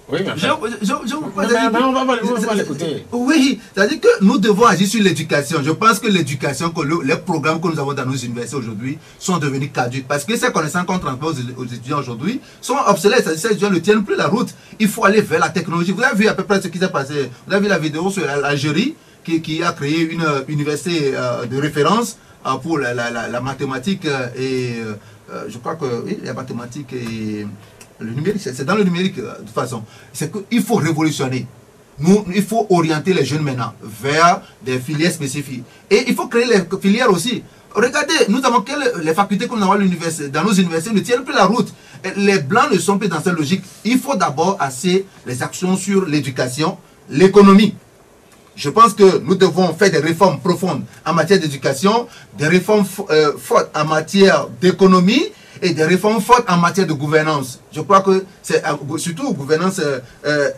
Oui, mais on va l'écouter. Oui, c'est-à-dire que nous devons agir sur l'éducation. Je pense que l'éducation, les programmes que nous avons dans nos universités aujourd'hui sont devenus caducs. Parce que ces connaissances qu'on transmet aux étudiants aujourd'hui sont obsolètes. C'est-à-dire que ces étudiants ne tiennent plus la route. Il faut aller vers la technologie. Vous avez vu à peu près ce qui s'est passé. Vous avez vu la vidéo sur l'Algérie qui a créé une université de référence pour la mathématique et je crois que oui, la mathématique et le numérique, c'est dans le numérique de toute façon. C'est qu'il faut révolutionner. Il faut orienter les jeunes maintenant vers des filières spécifiques. Et il faut créer les filières aussi. Regardez, nous avons les facultés que nous avons dans nos universités ne tiennent plus la route. Les blancs ne sont plus dans cette logique. Il faut d'abord axer les actions sur l'éducation, l'économie. Je pense que nous devons faire des réformes profondes en matière d'éducation, des réformes fortes en matière d'économie, et des réformes fortes en matière de gouvernance. Je crois que c'est surtout gouvernance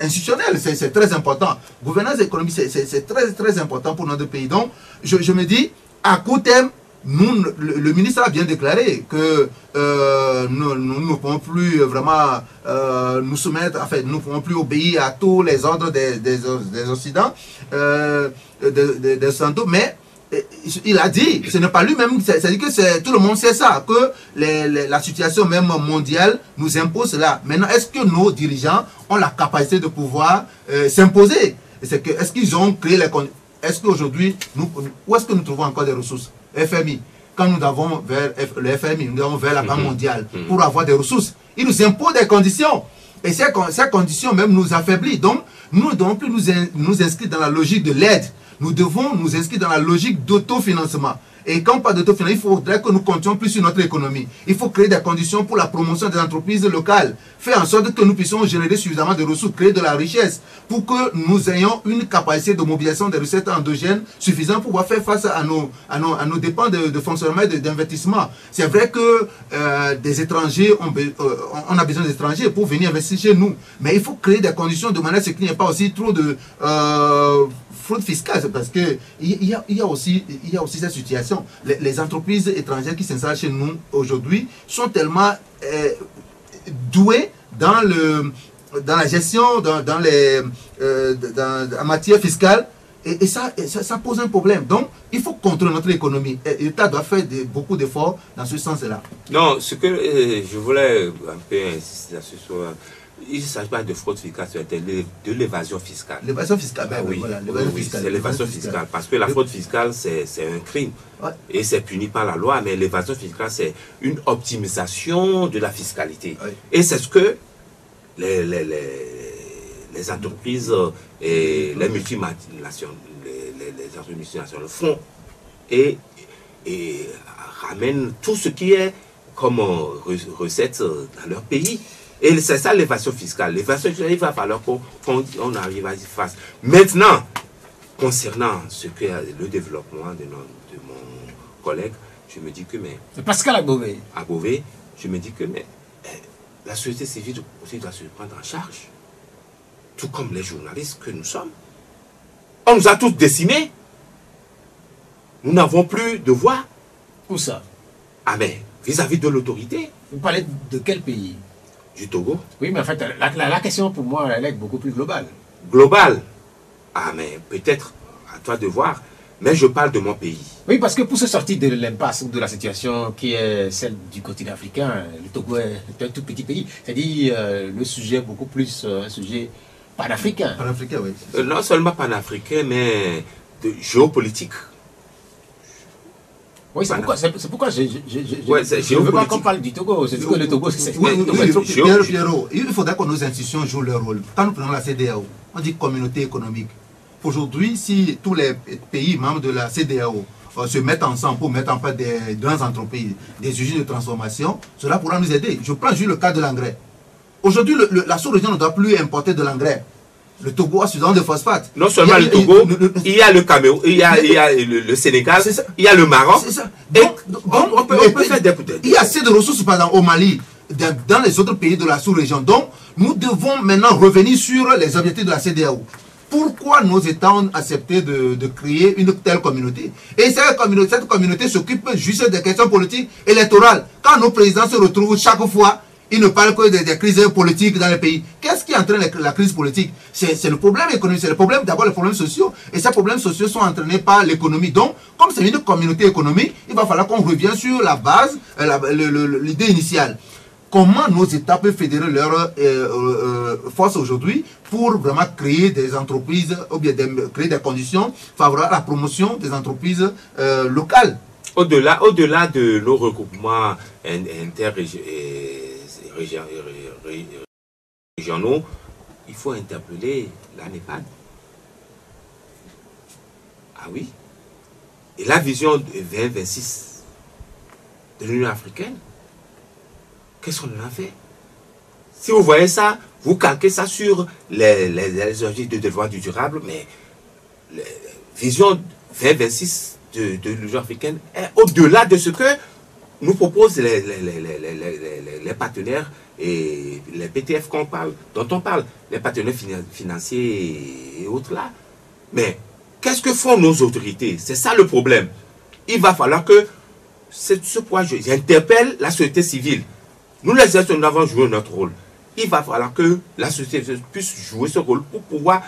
institutionnelle, c'est très important. Gouvernance économique, c'est très important pour notre pays. Donc, je me dis, à court terme, le ministre a bien déclaré que nous ne pouvons plus vraiment nous soumettre, en fait, nous ne pouvons plus obéir à tous les ordres des Occidents, des Occidentaux, mais il a dit, ce n'est pas lui-même, c'est-à-dire que tout le monde sait ça, que la situation même mondiale nous impose cela. Maintenant, est-ce que nos dirigeants ont la capacité de pouvoir s'imposer? Est-ce qu'ils ont créé les conditions? Est-ce qu'aujourd'hui, où est-ce que nous trouvons encore des ressources? FMI. Quand nous avons vers le FMI, nous avons vers la Banque mondiale pour avoir des ressources. Ils nous imposent des conditions. Et ces conditions même nous affaiblissent. Donc, nous ne devons plus nous inscrire dans la logique de l'aide. Nous devons nous inscrire dans la logique d'autofinancement. Et quand on parle d'autofinancement, il faudrait que nous comptions plus sur notre économie. Il faut créer des conditions pour la promotion des entreprises locales. Faire en sorte que nous puissions générer suffisamment de ressources, créer de la richesse, pour que nous ayons une capacité de mobilisation des recettes endogènes suffisante pour pouvoir faire face à nos dépenses de fonctionnement et d'investissement. C'est vrai que des étrangers, on a besoin d'étrangers pour venir investir chez nous. Mais il faut créer des conditions de manière à ce qu'il n'y ait pas aussi trop de fraude fiscale, parce qu'il y a aussi cette situation. Les entreprises étrangères qui s'installent chez nous aujourd'hui sont tellement douées dans la gestion, en matière fiscale, et ça pose un problème. Donc, il faut contrôler notre économie. L'État doit faire beaucoup d'efforts dans ce sens-là. Non, ce que je voulais un peu insister là-dessus, il ne s'agit pas de fraude fiscale, c'est de l'évasion fiscale. L'évasion fiscale, ben oui, voilà, c'est l'évasion fiscale. Parce que la fraude fiscale, c'est un crime. Ouais. Et c'est puni par la loi, mais l'évasion fiscale, c'est une optimisation de la fiscalité. Ouais. Et c'est ce que les entreprises et les multinationales, les entreprises multinationales font et ramènent tout ce qui est comme recette dans leur pays. Et c'est ça l'évasion fiscale. L'évasion fiscale, il va falloir qu'on arrive à y face. Maintenant, concernant le développement de mon collègue, je me dis que Pascal Agbové. Je me dis que la société civile aussi doit se prendre en charge. Tout comme les journalistes que nous sommes. On nous a tous décimés. Nous n'avons plus de voix. Où ça? Ah mais, vis-à-vis de l'autorité. Vous parlez de quel pays? Du Togo. Oui, mais en fait, la question pour moi, elle est beaucoup plus globale. Globale? Ah mais peut-être à toi de voir. Mais je parle de mon pays. Oui, parce que pour se sortir de l'impasse ou de la situation qui est celle du continent africain, le Togo est un tout petit pays. C'est-à-dire le sujet est beaucoup plus un sujet panafricain. Panafricain, oui. Non seulement panafricain, mais géopolitique. Oui, c'est pourquoi je ne veux pas qu'on parle du Togo. C'est que le Togo, c'est... Pierrot, il faudrait que nos institutions jouent leur rôle. Quand nous prenons la CEDEAO, on dit communauté économique. Aujourd'hui, si tous les pays membres de la CEDEAO se mettent ensemble pour mettre en place des grandes entreprises, des usines de transformation, cela pourra nous aider. Je prends juste le cas de l'engrais. Aujourd'hui, la sous-région ne doit plus importer de l'engrais. Le Togo a suffisamment de phosphate. Non seulement le Togo, il y a le Cameroun, il y a le Sénégal, il y a le Maroc. C'est ça. On peut faire des peut-être. Il y a assez de ressources, par exemple, au Mali, dans les autres pays de la sous-région. Donc, nous devons maintenant revenir sur les objectifs de la CEDEAO. Pourquoi nos États ont accepté de créer une telle communauté? Et cette communauté s'occupe juste des questions politiques électorales. Quand nos présidents se retrouvent chaque fois, ils ne parlent que des crises politiques dans les pays. Qu'est-ce qui entraîne la crise politique? C'est le problème économique, c'est le problème, d'abord les problèmes sociaux. Et ces problèmes sociaux sont entraînés par l'économie. Donc, comme c'est une communauté économique, il va falloir qu'on revienne sur la base, l'idée initiale. Comment nos États peuvent fédérer leurs forces aujourd'hui pour vraiment créer des entreprises, ou bien créer des conditions favorables à la promotion des entreprises locales? Au-delà de nos regroupements régionaux, il faut interpeller la NEPAD. Ah oui. Et la vision 2026 de l'Union africaine, qu'est-ce qu'on en a fait? Si vous voyez ça, vous calquez ça sur les objectifs de développement durable, mais la vision 2026 de l'Union africaine est au-delà de ce que nous proposent les partenaires et les PTF dont on parle, les partenaires financiers et autres là. Mais qu'est-ce que font nos autorités? C'est ça le problème. Il va falloir que, c'est ce point, j'interpelle la société civile. Nous les êtres, nous avons joué notre rôle. Il va falloir que la société civile puisse jouer ce rôle pour pouvoir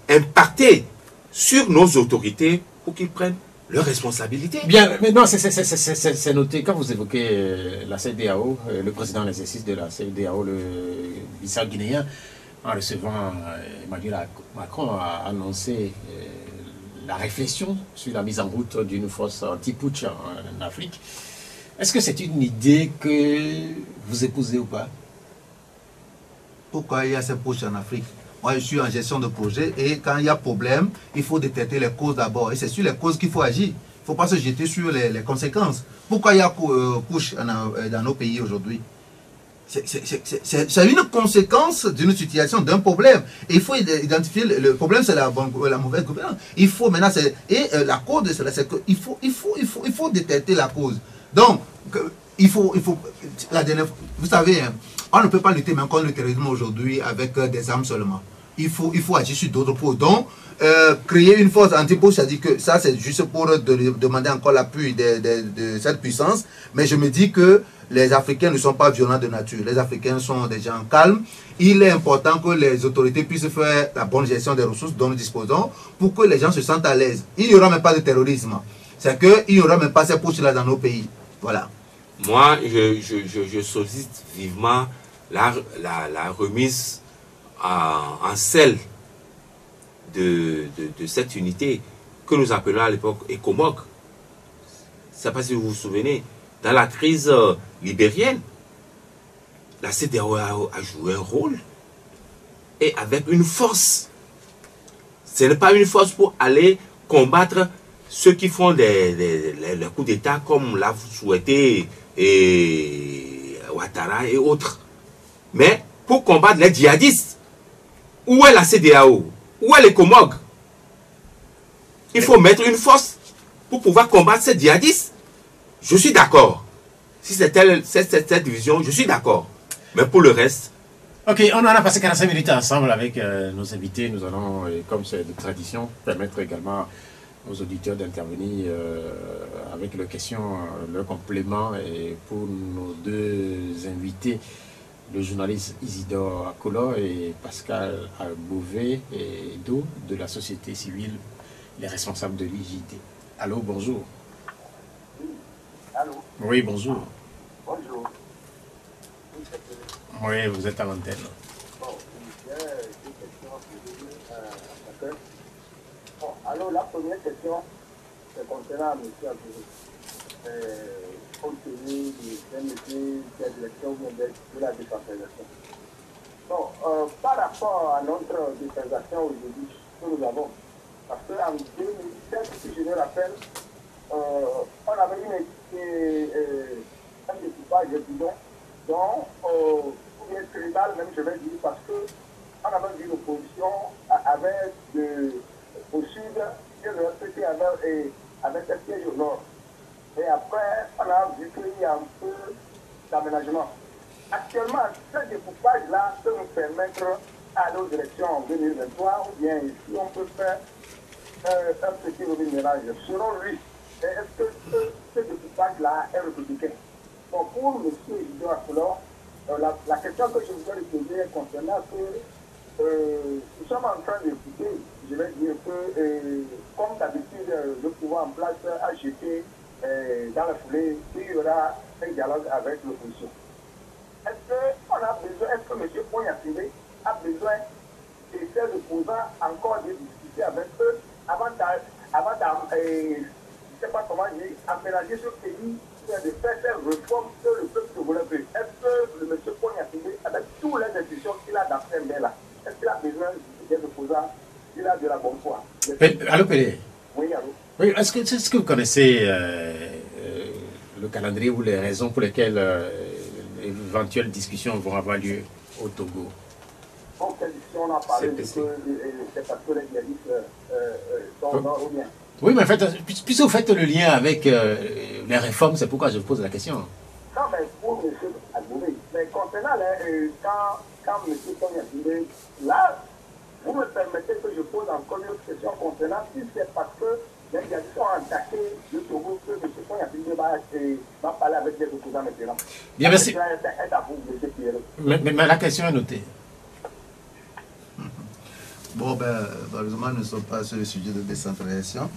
impacter sur nos autorités pour qu'ils prennent leurs responsabilités. Bien, mais non, c'est noté. Quand vous évoquez la CEDEAO, le président en exercice de la CEDEAO, le Bissau-Guinéen, en recevant Emmanuel Macron, a annoncé la réflexion sur la mise en route d'une force anti-putsch en Afrique. Est-ce que c'est une idée que vous épousez ou pas? pourquoi il y a ces pushs en Afrique. Moi, je suis en gestion de projet et quand il y a problème, il faut détecter les causes d'abord. Et c'est sur les causes qu'il faut agir. Il ne faut pas se jeter sur les conséquences. Pourquoi il y a push dans nos pays aujourd'hui? C'est une conséquence d'une situation, d'un problème. Et il faut identifier le problème, c'est la mauvaise gouvernance. Il faut maintenant, la cause de cela, c'est qu'il faut détecter la cause. Donc, vous savez, hein, on ne peut pas lutter même contre le terrorisme aujourd'hui avec des armes seulement. Il faut agir sur d'autres points. Donc, créer une force anti-push, c'est-à-dire que ça, c'est juste pour demander encore l'appui de cette puissance. Mais je me dis que les Africains ne sont pas violents de nature. Les Africains sont des gens calmes. Il est important que les autorités puissent faire la bonne gestion des ressources dont nous disposons pour que les gens se sentent à l'aise. Il n'y aura même pas de terrorisme. C'est qu'il n'y aura même pas ces pushs-là dans nos pays. Voilà. Moi, je sollicite vivement la remise en selle de cette unité que nous appelons à l'époque ECOMOG. Je ne sais pas si vous vous souvenez, dans la crise libérienne, la CEDEAO a joué un rôle et avec une force. Ce n'est pas une force pour aller combattre ceux qui font les coups d'État comme l'a souhaité Ouattara et autres. Mais pour combattre les djihadistes, où est la CEDEAO? Où est l'ECOMOG? Il faut mettre une force pour pouvoir combattre ces djihadistes. Je suis d'accord. Si c'est cette division, je suis d'accord. Mais pour le reste... Ok, on en a passé 45 minutes ensemble avec nos invités. Nous allons, comme c'est de tradition, permettre également aux auditeurs d'intervenir avec leurs questions, leurs compléments. Et pour nos deux invités, le journaliste Isidore Akolo et Pascal Bouvet et de la société civile, les responsables de l'IJT. Allô, bonjour. Allô. Oui, bonjour. Bonjour. Oui, vous êtes à l'antenne. Bon, j'ai deux questions à poser à. Bon, alors la première question, c'est concernant M. Abdou. Compte tenu d'un monsieur qui a direction de la décentralisation. Bon, par rapport à notre décentralisation aujourd'hui que nous avons, parce qu'en 2017, si je me rappelle, on avait un découpage de bidon dont, ou bien tribal même, je vais dire, parce qu'on avait vu l'opposition avec au sud, et le RPT avec un siège au nord. Et après, on a vu qu'il y a un peu d'aménagement. Actuellement, ce découpage-là peut nous permettre d'aller aux élections en 2023, ou bien si on peut faire un petit remue-ménage. Selon lui, est-ce que ce découpage-là est républicain? Bon, pour M. Isidore Akolo, la question que je voudrais lui poser est concernant que nous sommes en train d'écouter, je vais dire que, comme d'habitude, le pouvoir en place a jeté dans la foulée qu'il y aura un dialogue avec l'opposition. Est-ce que M. Pognatile a besoin de ses opposants encore de discuter avec eux avant je ne sais pas comment dire, aménager ce pays, de faire ces réformes que le peuple togolais veut? Est-ce que le M. Pognatile, avec toutes les institutions qu'il a dans ces mains-là, est-ce qu'il a besoin des opposants? Il a de la bonne foi. Allô, Pélé? Oui, allô. Oui, est-ce que vous connaissez le calendrier ou les raisons pour lesquelles éventuelles discussions vont avoir lieu au Togo? Bon, quelle discussion on a parlé de que c'est parce que les djihadistes sont morts ou bien? Oui, mais en fait, puisque vous faites le lien avec les réformes, c'est pourquoi je vous pose la question. Non, mais pour M. Agouré, mais concernant quand M. Pognatile, là, vous me permettez que je pose encore une autre question concernant si c'est parce que les djihadistes ont attaqué le Togo que M. Pognatile va parler avec les opposants maintenant. Bien, merci. C'est à vous, M. Pierre. Mais la question est notée. Bon, malheureusement, nous ne sommes pas sur le sujet de décentralisation.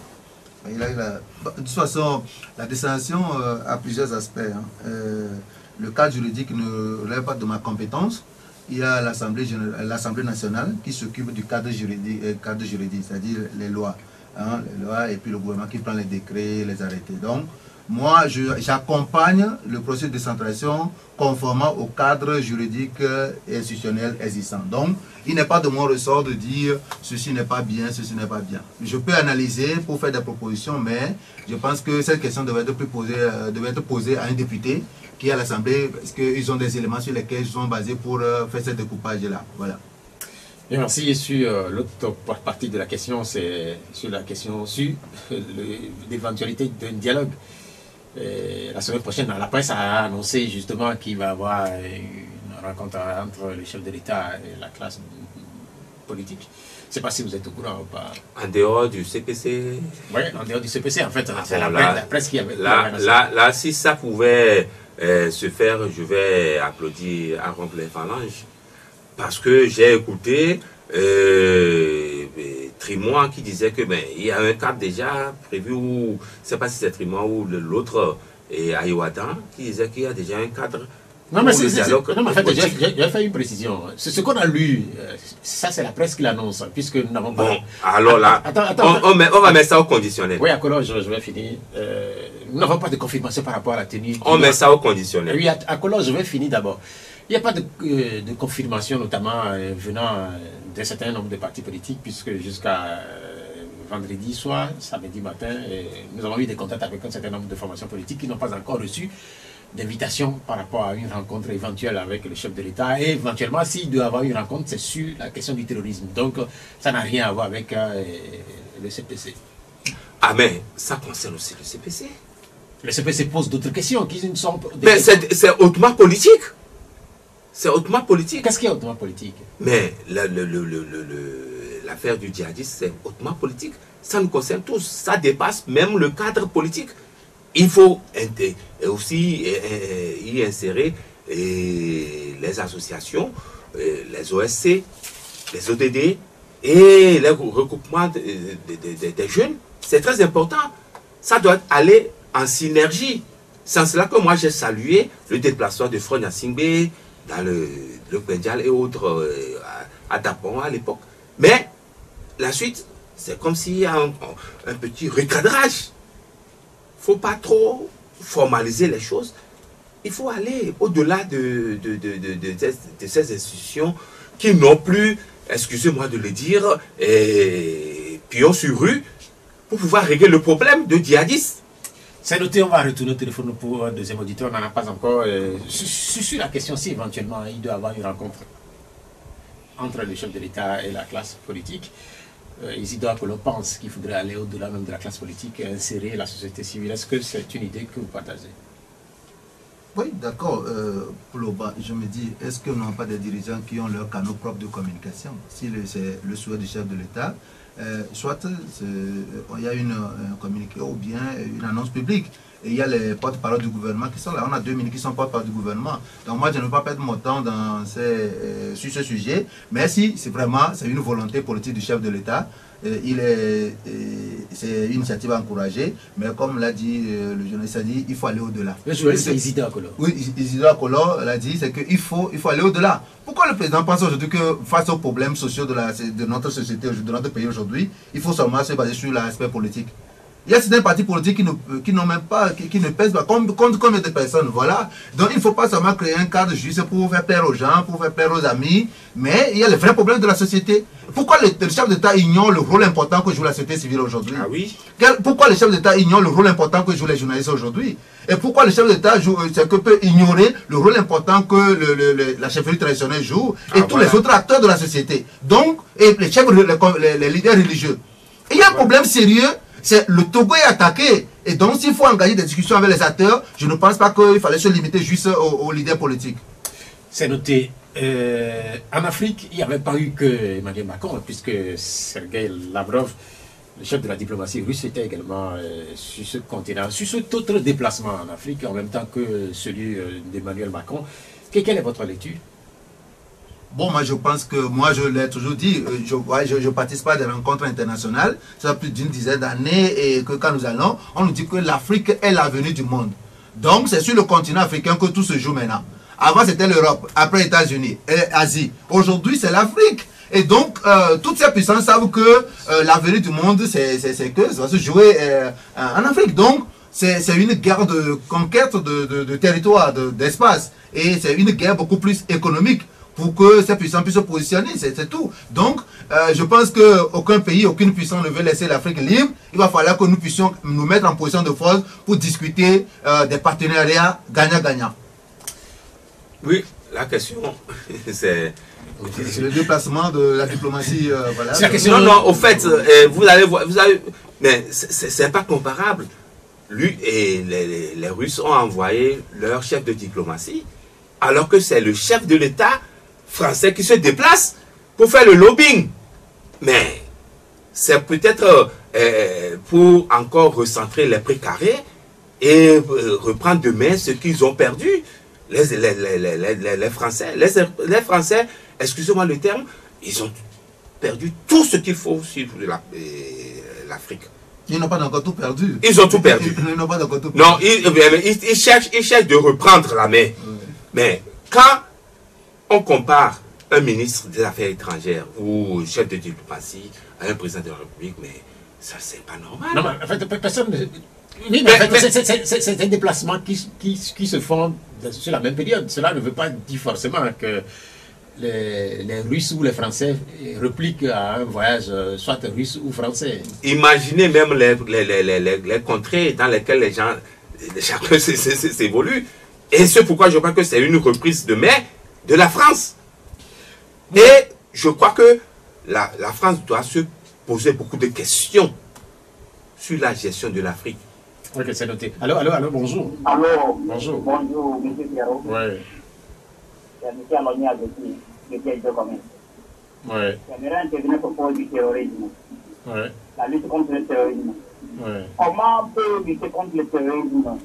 De toute façon, la décentralisation a plusieurs aspects. Le cadre juridique ne relève pas de ma compétence. Il y a l'Assemblée nationale qui s'occupe du cadre juridique, c'est-à-dire les lois. hein, les lois, et puis le gouvernement qui prend les décrets, les arrêtés. Donc, moi, j'accompagne le processus de décentralisation conformément au cadre juridique et institutionnel existant. Donc, il n'est pas de mon ressort de dire ceci n'est pas bien, ceci n'est pas bien. Je peux analyser pour faire des propositions, mais je pense que cette question devait être posée à un député qui est à l'Assemblée, parce qu'ils ont des éléments sur lesquels ils sont basés pour faire ce découpage-là. Voilà. Et merci. Sur l'autre partie de la question, c'est sur la question sur l'éventualité d'un dialogue. La semaine prochaine, la presse a annoncé justement qu'il va y avoir une rencontre entre le chef de l'État et la classe politique. Je ne sais pas si vous êtes au courant ou pas. En dehors du CPC. Oui, en dehors du CPC, en fait, c'est bon, la presse qui avait... Là, si ça pouvait se faire, je vais applaudir à rompre les phalanges. Parce que j'ai écouté Trimois qui disait que il y a un cadre déjà prévu, ou je ne sais pas si c'est Trimois ou l'autre, et Ayoatan, qui disait qu'il y a déjà un cadre. Non, mais en fait, j'ai fait une précision. Ce qu'on a lu, ça c'est la presse qui l'annonce, puisque nous n'avons pas... Bon, alors là, on va mettre ça au conditionnel. Oui, à je vais finir. Nous n'avons pas de confirmation par rapport à la tenue. On met ça au conditionnel. Oui, à je vais finir d'abord. Il n'y a pas de confirmation, notamment venant d'un certain nombre de partis politiques, puisque jusqu'à vendredi soir, samedi matin, nous avons eu des contacts avec un certain nombre de formations politiques qui n'ont pas encore reçu d'invitation par rapport à une rencontre éventuelle avec le chef de l'État. Et éventuellement, s'il doit y avoir une rencontre, c'est sur la question du terrorisme. Donc, ça n'a rien à voir avec le CPC. Ah, mais ça concerne aussi le CPC. Le CPC pose d'autres questions qui ne sont pas... Mais c'est hautement politique. C'est hautement politique. Qu'est-ce qui est hautement politique? Mais l'affaire du djihadisme, c'est hautement politique. Ça nous concerne tous. Ça dépasse même le cadre politique. Il faut aussi y insérer les associations, les OSC, les ODD et les regroupements des jeunes. C'est très important. Ça doit aller en synergie. C'est en cela que moi j'ai salué le déplacement de Fronia Singbe dans le Pendjal et autres à Dapon à l'époque. Mais la suite, c'est comme s'il y a un petit recadrage. Il ne faut pas trop formaliser les choses. Il faut aller au-delà de ces institutions qui n'ont plus, excusez-moi de le dire, pion sur rue pour pouvoir régler le problème de djihadistes. C'est noté, on va retourner au téléphone pour un deuxième auditeur. On n'en a pas encore. Sur la question si éventuellement il doit y avoir une rencontre entre le chef de l'État et la classe politique, Isidore Akolo pense qu'il faudrait aller au-delà même de la classe politique et insérer la société civile. Est-ce que c'est une idée que vous partagez? Oui, d'accord. Pour le bas, je me dis, est-ce que nous n'avons pas des dirigeants qui ont leur canaux propre de communication? Si c'est le souhait du chef de l'État, soit il y a un communiqué ou bien une annonce publique. Et il y a les porte-parole du gouvernement qui sont là. On a 2 minutes qui sont porte-parole du gouvernement. Donc moi, je ne veux pas perdre mon temps sur ce sujet. Mais si c'est vraiment une volonté politique du chef de l'État, c'est une initiative à encourager. Mais comme l'a dit le journaliste, a dit, il faut aller au-delà. Le journaliste, c'est Isidore Akolo. Oui, Isidore Akolo l'a dit, c'est qu'il faut aller au-delà. Pourquoi le président pense aujourd'hui que face aux problèmes sociaux de notre société, de notre pays aujourd'hui, il faut seulement se baser sur l'aspect politique? Il y a certains partis politiques qui n'ont même pas, qui ne pèsent pas contre combien de personnes, voilà. Donc il ne faut pas seulement créer un cadre juste pour faire plaire aux gens, pour faire plaire aux amis, mais il y a les vrais problèmes de la société. Pourquoi le chef d'État ignore le rôle important que joue la société civile aujourd'hui? Ah oui. Pourquoi le chef d'État ignore le rôle important que jouent les journalistes aujourd'hui? Et pourquoi le chef d'État peut ignorer le rôle important que la chefferie traditionnelle joue et tous les autres acteurs de la société? Donc, et les chefs, les leaders religieux. Et il y a un problème sérieux. Le Togo est attaqué. Et donc, s'il faut engager des discussions avec les acteurs, je ne pense pas qu'il fallait se limiter juste aux leaders politiques. C'est noté. En Afrique, il n'y avait pas eu que Emmanuel Macron, puisque Sergei Lavrov, le chef de la diplomatie russe, était également sur ce continent, sur cet autre déplacement en Afrique, en même temps que celui d'Emmanuel Macron. Quelle est votre lecture? Bon, moi je pense que, moi je l'ai toujours dit, je participe à des rencontres internationales, ça fait plus d'une dizaine d'années, et que quand nous allons, on nous dit que l'Afrique est l'avenir du monde. Donc c'est sur le continent africain que tout se joue maintenant. Avant c'était l'Europe, après les États-Unis, et Asie. Aujourd'hui c'est l'Afrique. Et donc, toutes ces puissances savent que l'avenir du monde, c'est que ça va se jouer en Afrique. Donc, c'est une guerre de conquête de territoire, d'espace. Et c'est une guerre beaucoup plus économique pour que ces puissances puissent se positionner, c'est tout. Donc, je pense qu'aucun pays, aucune puissance ne veut laisser l'Afrique libre. Il va falloir que nous puissions nous mettre en position de force pour discuter des partenariats gagnant-gagnant. Oui, la question, c'est... C'est le déplacement de la diplomatie. Voilà. Non, non, au fait, vous allez voir, mais c'est pas comparable. Lui et les Russes ont envoyé leur chef de diplomatie, alors que c'est le chef de l'État français qui se déplace pour faire le lobbying. Mais c'est peut-être pour encore recentrer les précarés et reprendre de main ce qu'ils ont perdu. Les Français, les Français, excusez-moi le terme, ils ont perdu tout ce qu'il faut sur l'Afrique. Ils n'ont pas encore tout perdu. Ils ont tout perdu. Ils n'ont pas encore tout perdu. Non, ils cherchent de reprendre la main. Oui. Mais quand on compare un ministre des Affaires étrangères ou chef de diplomatie à un président de la République, mais ça, c'est pas normal. Non, mais en fait, personne... Oui, mais en fait, c'est un déplacement qui se font sur la même période. Cela ne veut pas dire forcément que les Russes ou les Français repliquent à un voyage soit russe ou français. Imaginez même les contrées dans lesquelles les gens chacun s'évolue. Et c'est pourquoi je crois que c'est une reprise de main de la France. Et je crois que la France doit se poser beaucoup de questions sur la gestion de l'Afrique. Ok, c'est noté. Allô, bonjour. Allô, bonjour. Bonjour, M. Pierrot. Oui. C'est M. Alonia de Piège de Commerce. Oui. J'aimerais intervenir à propos du terrorisme. Oui. La lutte contre le terrorisme. Oui. Comment on peut lutter contre le terrorisme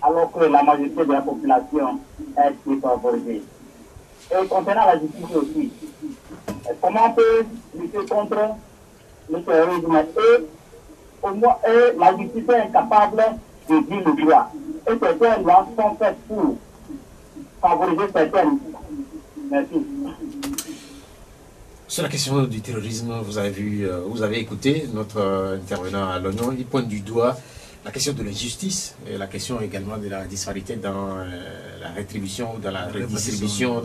alors que la majorité de la population est défavorisée? Et concernant la justice aussi, comment on peut lutter contre le terrorisme et la justice est incapable de dire le droit. Et certaines lois sont faites pour favoriser certaines. Merci. Sur la question du terrorisme, vous avez écouté notre intervenant à l'ONU, il pointe du doigt la question de l'injustice et la question également de la disparité dans la rétribution ou dans la redistribution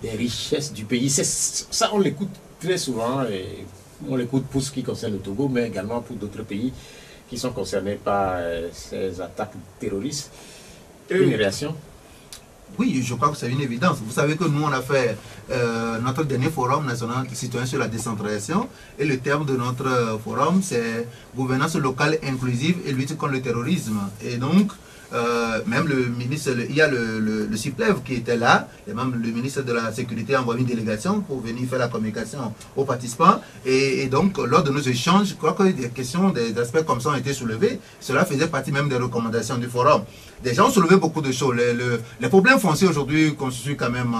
des richesses du pays. Ça, on l'écoute très souvent et on l'écoute pour ce qui concerne le Togo, mais également pour d'autres pays qui sont concernés par ces attaques terroristes. Une réaction? Oui, je crois que c'est une évidence. Vous savez que nous, on a fait notre dernier forum national citoyen sur la décentralisation et le terme de notre forum, c'est gouvernance locale inclusive et lutte contre le terrorisme. Et donc, même le ministre, il y a le CIPLEV qui était là, et même le ministre de la Sécurité a envoyé une délégation pour venir faire la communication aux participants. Et donc, lors de nos échanges, je crois que des questions, des aspects comme ça ont été soulevés. Cela faisait partie même des recommandations du forum. Des gens ont soulevé beaucoup de choses. Les problèmes fonciers aujourd'hui constituent quand même,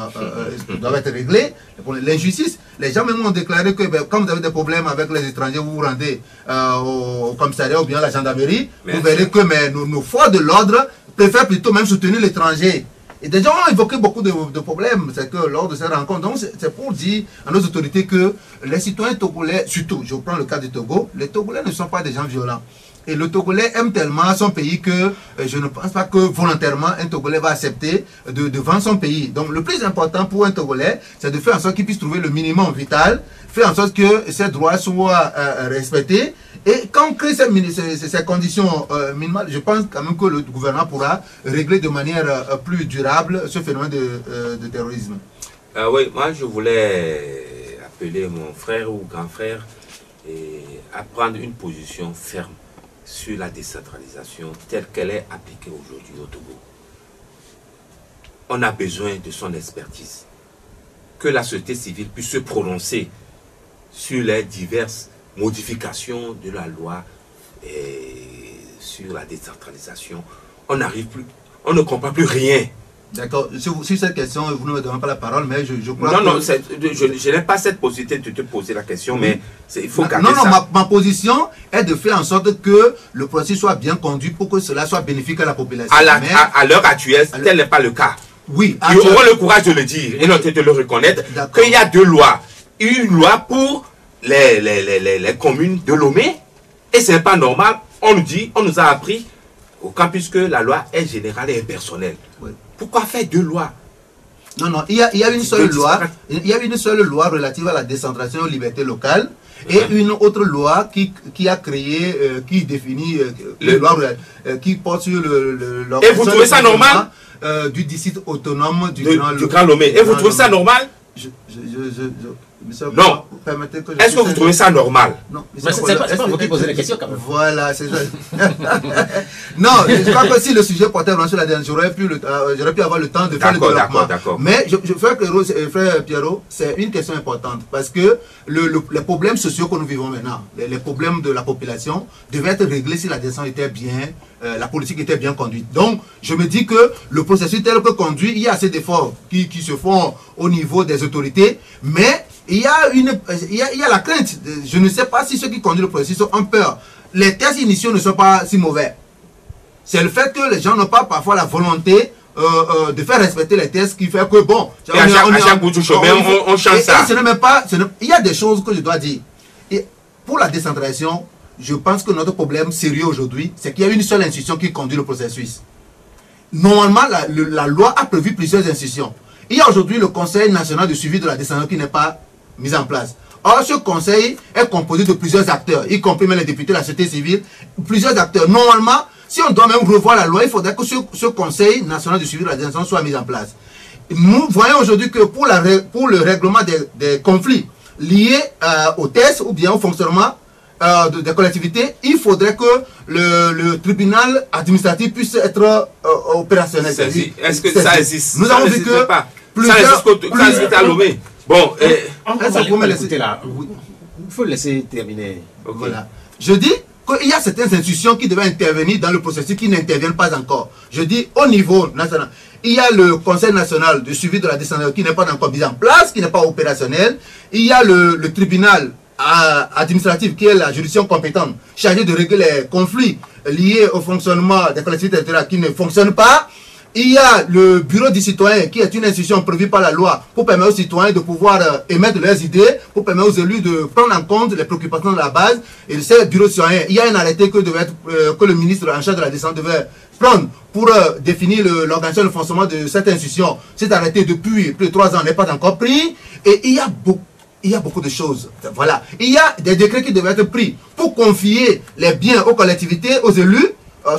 doivent être réglés. L'injustice, les gens même ont déclaré que quand vous avez des problèmes avec les étrangers, vous vous rendez au commissariat ou bien à la gendarmerie, vous verrez que nos forces de l'ordre préfèrent plutôt même soutenir l'étranger. Et des gens ont évoqué beaucoup de problèmes, c'est que lors de ces rencontres, donc c'est pour dire à nos autorités que les citoyens togolais, surtout, je prends le cas du Togo, les Togolais ne sont pas des gens violents. Et le Togolais aime tellement son pays que je ne pense pas que volontairement un Togolais va accepter de vendre son pays. Donc le plus important pour un Togolais, c'est de faire en sorte qu'il puisse trouver le minimum vital, faire en sorte que ses droits soient respectés. Et quand on crée ces conditions minimales, je pense quand même que le gouvernement pourra régler de manière plus durable ce phénomène de terrorisme. Oui, moi je voulais appeler mon frère ou grand frère à prendre une position ferme sur la décentralisation telle qu'elle est appliquée aujourd'hui au Togo. On a besoin de son expertise. Que la société civile puisse se prononcer sur les diverses modifications de la loi sur la décentralisation. On n'arrive plus, on ne comprend plus rien. D'accord. Sur cette question, vous ne me donnez pas la parole, mais je crois non, que... Non, je n'ai pas cette possibilité de te poser la question, mais il faut garder ça. Non, ma position est de faire en sorte que le processus soit bien conduit pour que cela soit bénéfique à la population. À l'heure actuelle, tel n'est pas le cas. Oui. Ils auront le courage de le dire et de le reconnaître qu'il y a deux lois une loi pour les communes de Lomé. Et c'est pas normal. On nous a appris au campus que la loi est générale et impersonnelle. Oui. Pourquoi faire deux lois? Non, non, il y a une seule loi. Il y a une seule loi relative à la décentration et aux libertés locales. Et une autre loi qui a créé, qui définit, qui porte sur et vous trouvez ça normal du district autonome du Grand Lomé. Et vous trouvez ça normal? Monsieur, non. Permettez que est-ce que vous trouvez ça normal? Non. Mais c'est pas vous qui posez la question quand même. Voilà, c'est ça. Non, je crois que si le sujet portait vraiment sur la dernière, j'aurais pu avoir le temps de faire le développement. D'accord. Mais frère Pierrot, c'est une question importante parce que les problèmes sociaux que nous vivons maintenant, les problèmes de la population devaient être réglés si la descente était bien, la politique était bien conduite. Donc, je me dis que le processus tel que conduit, il y a assez d'efforts qui se font au niveau des autorités, mais il y a la crainte. Je ne sais pas si ceux qui conduisent le processus ont peur. Les tests initiaux ne sont pas si mauvais. C'est le fait que les gens n'ont pas parfois la volonté de faire respecter les tests qui fait que bon. Et à chaque bout du chemin, on change ça. Et ce n'est même pas. Il y a des choses que je dois dire. Et pour la décentralisation, je pense que notre problème sérieux aujourd'hui, c'est qu'il y a une seule institution qui conduit le processus. Normalement, la loi a prévu plusieurs institutions. Il y a aujourd'hui le Conseil national de suivi de la décentralisation qui n'est pas mis en place. Or, ce conseil est composé de plusieurs acteurs, y compris même les députés de la société civile, plusieurs acteurs. Normalement, si on doit même revoir la loi, il faudrait que ce Conseil national de suivi de la décentralisation soit mis en place. Nous voyons aujourd'hui que pour le règlement des conflits liés aux tests ou bien au fonctionnement des collectivités, il faudrait que le tribunal administratif puisse être opérationnel. Est-ce que ça existe? Nous avons vu que ça existe à Lomé. Bon, il faut laisser terminer. Okay. Voilà. Je dis qu'il y a certaines institutions qui devaient intervenir dans le processus qui n'interviennent pas encore. Je dis au niveau national. Il y a le Conseil national de suivi de la décentralisation qui n'est pas encore mis en place, qui n'est pas opérationnel. Il y a le tribunal administratif qui est la juridiction compétente chargée de régler les conflits liés au fonctionnement des collectivités territoriales qui ne fonctionnent pas. Il y a le bureau du citoyen qui est une institution prévue par la loi pour permettre aux citoyens de pouvoir émettre leurs idées, pour permettre aux élus de prendre en compte les préoccupations de la base. Et ce bureau citoyen, il y a un arrêté que le ministre en charge de la descente devait prendre pour définir l'organisation et le fonctionnement de cette institution. Cet arrêté depuis plus de 3 ans n'est pas encore pris. Et il y a beaucoup de choses. Voilà. Il y a des décrets qui devaient être pris pour confier les biens aux collectivités, aux élus,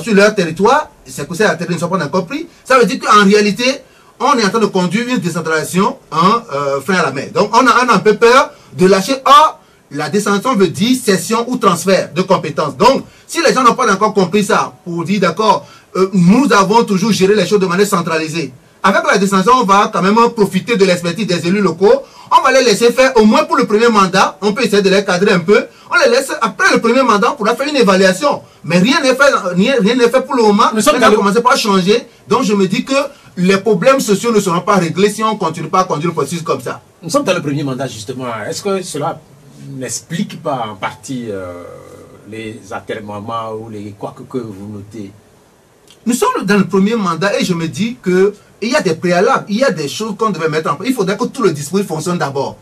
sur leur territoire. C'est que ces territoires ne sont pas encore pris. Ça veut dire qu'en réalité, on est en train de conduire une décentralisation frein à la main. Donc, on a un peu peur de lâcher. Or, la décentralisation veut dire cession ou transfert de compétences. Donc, si les gens n'ont pas encore compris ça, pour dire d'accord, nous avons toujours géré les choses de manière centralisée. Avec la décentralisation, on va quand même profiter de l'expertise des élus locaux. On va les laisser faire, au moins pour le premier mandat, on peut essayer de les cadrer un peu. On les laisse, après le premier mandat, on pourra faire une évaluation. Mais rien n'est fait pour le moment. On va commencer par changer. Donc je me dis que les problèmes sociaux ne seront pas réglés si on ne continue pas à conduire le processus comme ça. Nous sommes dans le premier mandat, justement. Est-ce que cela n'explique pas en partie les atermoiements ou les quoi que vous notez? Nous sommes dans le premier mandat et je me dis que il y a des préalables, il y a des choses qu'on devrait mettre en place. Il faudrait que tout le dispositif fonctionne d'abord.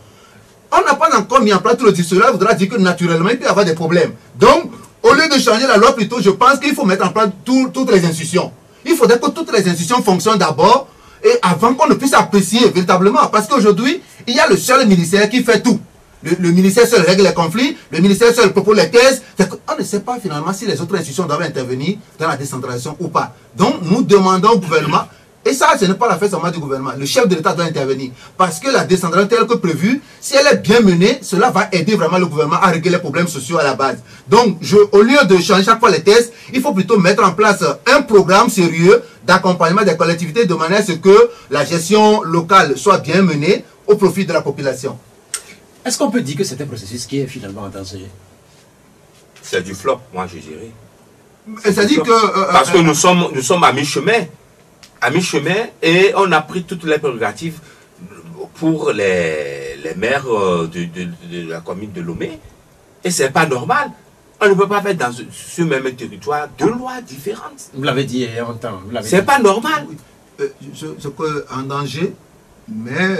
On n'a pas encore mis en place tout le dispositif. Cela voudra dire que naturellement, il peut y avoir des problèmes. Donc, au lieu de changer la loi, plutôt, je pense qu'il faut mettre en place toutes les institutions. Il faudrait que toutes les institutions fonctionnent d'abord et avant qu'on ne puisse apprécier véritablement. Parce qu'aujourd'hui, il y a le seul ministère qui fait tout. Le ministère seul règle les conflits, le ministère seul propose les thèses. On ne sait pas finalement si les autres institutions doivent intervenir dans la décentralisation ou pas. Donc, nous demandons au gouvernement. Et ça, ce n'est pas la fête seulement du gouvernement. Le chef de l'État doit intervenir. Parce que la décentralisation telle que prévue, si elle est bien menée, cela va aider vraiment le gouvernement à régler les problèmes sociaux à la base. Donc, au lieu de changer chaque fois les tests, il faut plutôt mettre en place un programme sérieux d'accompagnement des collectivités de manière à ce que la gestion locale soit bien menée au profit de la population. Est-ce qu'on peut dire que c'est un processus qui est finalement en danger? C'est du flop, moi je dirais. C'est-à-dire que... parce que nous sommes à mi-chemin. À mi-chemin et on a pris toutes les prérogatives pour les maires de la commune de Lomé. Et c'est pas normal. On ne peut pas faire dans ce même territoire deux lois différentes. Vous l'avez dit il y a longtemps. C'est pas normal. Ce qu'en danger, mais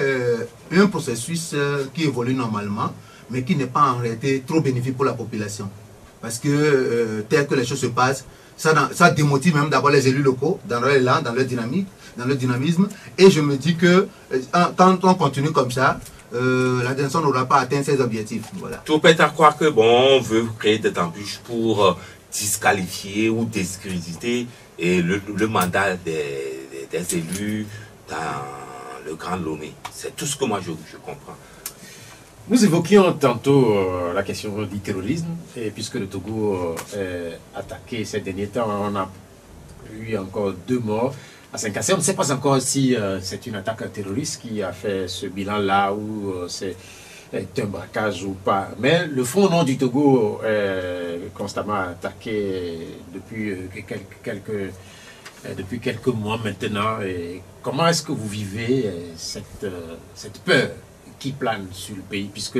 un processus qui évolue normalement, mais qui n'est pas en réalité trop bénéfique pour la population. Parce que tel que les choses se passent, ça démotive même d'abord les élus locaux dans leur élan, dans leur dynamique, dans leur dynamisme. Et je me dis que quand on continue comme ça, la DENSON n'aura pas atteint ses objectifs. Voilà. Tout peut à croire que bon, on veut créer des embûches pour disqualifier ou discréditer le mandat des élus dans le Grand Lomé. C'est tout ce que moi je comprends. Nous évoquions tantôt la question du terrorisme, et puisque le Togo est attaqué ces derniers temps, on a eu encore 2 morts à Saint-Cassé. On ne sait pas encore si c'est une attaque terroriste qui a fait ce bilan-là, ou c'est un braquage ou pas. Mais le front nord du Togo est constamment attaqué depuis quelques mois maintenant. Et comment est-ce que vous vivez cette peur qui plane sur le pays, puisque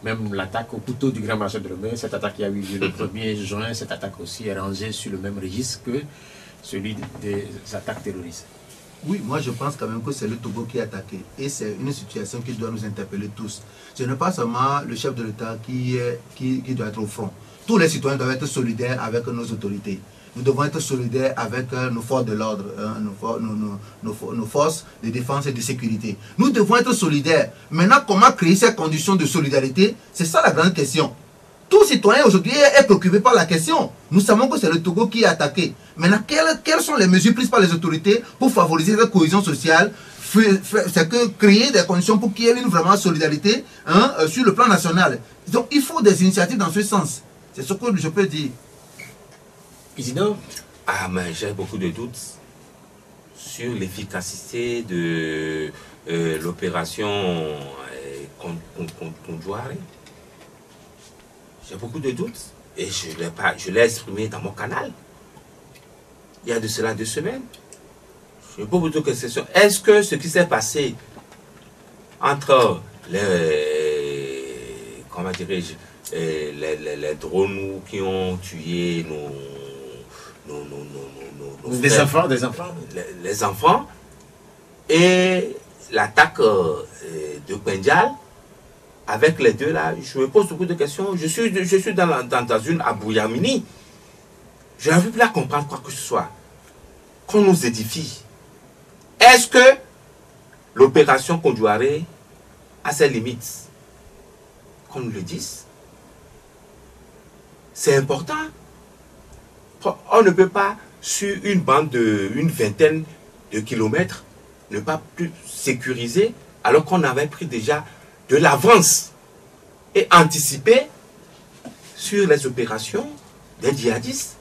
même l'attaque au couteau du Grand Marché de Lomé, cette attaque qui a eu lieu le 1er juin, cette attaque aussi est rangée sur le même registre que celui des attaques terroristes? Oui, moi je pense quand même que c'est le Togo qui est attaqué. Et c'est une situation qui doit nous interpeller tous. Ce n'est pas seulement le chef de l'État qui doit être au front. Tous les citoyens doivent être solidaires avec nos autorités. Nous devons être solidaires avec nos forces de l'ordre, nos forces de défense et de sécurité. Nous devons être solidaires. Maintenant, comment créer ces conditions de solidarité? C'est ça la grande question. Tout citoyen aujourd'hui est préoccupé par la question. Nous savons que c'est le Togo qui est attaqué. Maintenant, quelles sont les mesures prises par les autorités pour favoriser la cohésion sociale? C'est que créer des conditions pour qu'il y ait une vraiment solidarité sur le plan national. Donc, il faut des initiatives dans ce sens. C'est ce que je peux dire. Président? Ah, mais j'ai beaucoup de doutes sur l'efficacité de l'opération Kondouare. J'ai beaucoup de doutes et je l'ai exprimé dans mon canal. Il y a de cela 2 semaines. Je pose beaucoup de questions. Est-ce que ce qui s'est passé entre les, comment dirais-je, les drones qui ont tué des enfants, les enfants, et l'attaque de Pendjal, avec les deux là, je me pose beaucoup de questions. Je suis dans une Abouyamini. Je n'arrive plus à comprendre quoi que ce soit. Qu'on nous édifie. Est-ce que l'opération Kondouare a ses limites? Qu'on nous le dise. C'est important. On ne peut pas, sur une bande d'une vingtaine de kilomètres, ne pas plus sécuriser, alors qu'on avait pris déjà de l'avance et anticipé sur les opérations des djihadistes.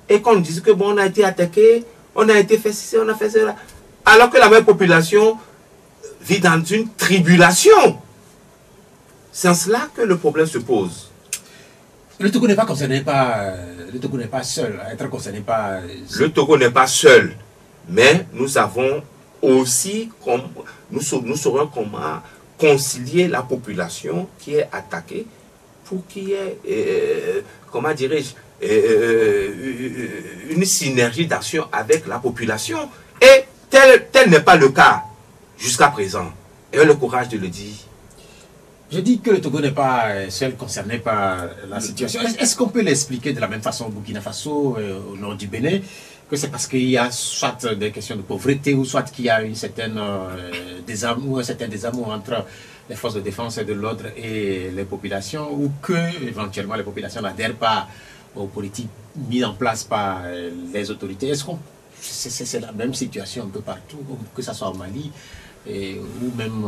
Et qu'on nous dise que bon, on a été attaqué, on a été fait ceci, on a fait cela. Alors que la même population vit dans une tribulation. C'est en cela que le problème se pose. Le Togo n'est pas concerné le Togo n'est pas seul à être concerné par... Le Togo n'est pas seul, mais nous avons aussi, nous saurons comment concilier la population qui est attaquée pour qu'il y ait, comment dirais-je, une synergie d'action avec la population. Et tel n'est pas le cas jusqu'à présent. Et le courage de le dire. Je dis que le Togo n'est pas seul concerné par la situation. Est-ce qu'on peut l'expliquer de la même façon au Burkina Faso, au nord du Bénin, que c'est parce qu'il y a soit des questions de pauvreté, ou soit qu'il y a une certaine désamour, un certain désamour entre les forces de défense et de l'ordre et les populations, ou que éventuellement les populations n'adhèrent pas aux politiques mises en place par les autorités? Est-ce qu'on c'est la même situation un peu partout, que ce soit au Mali ou même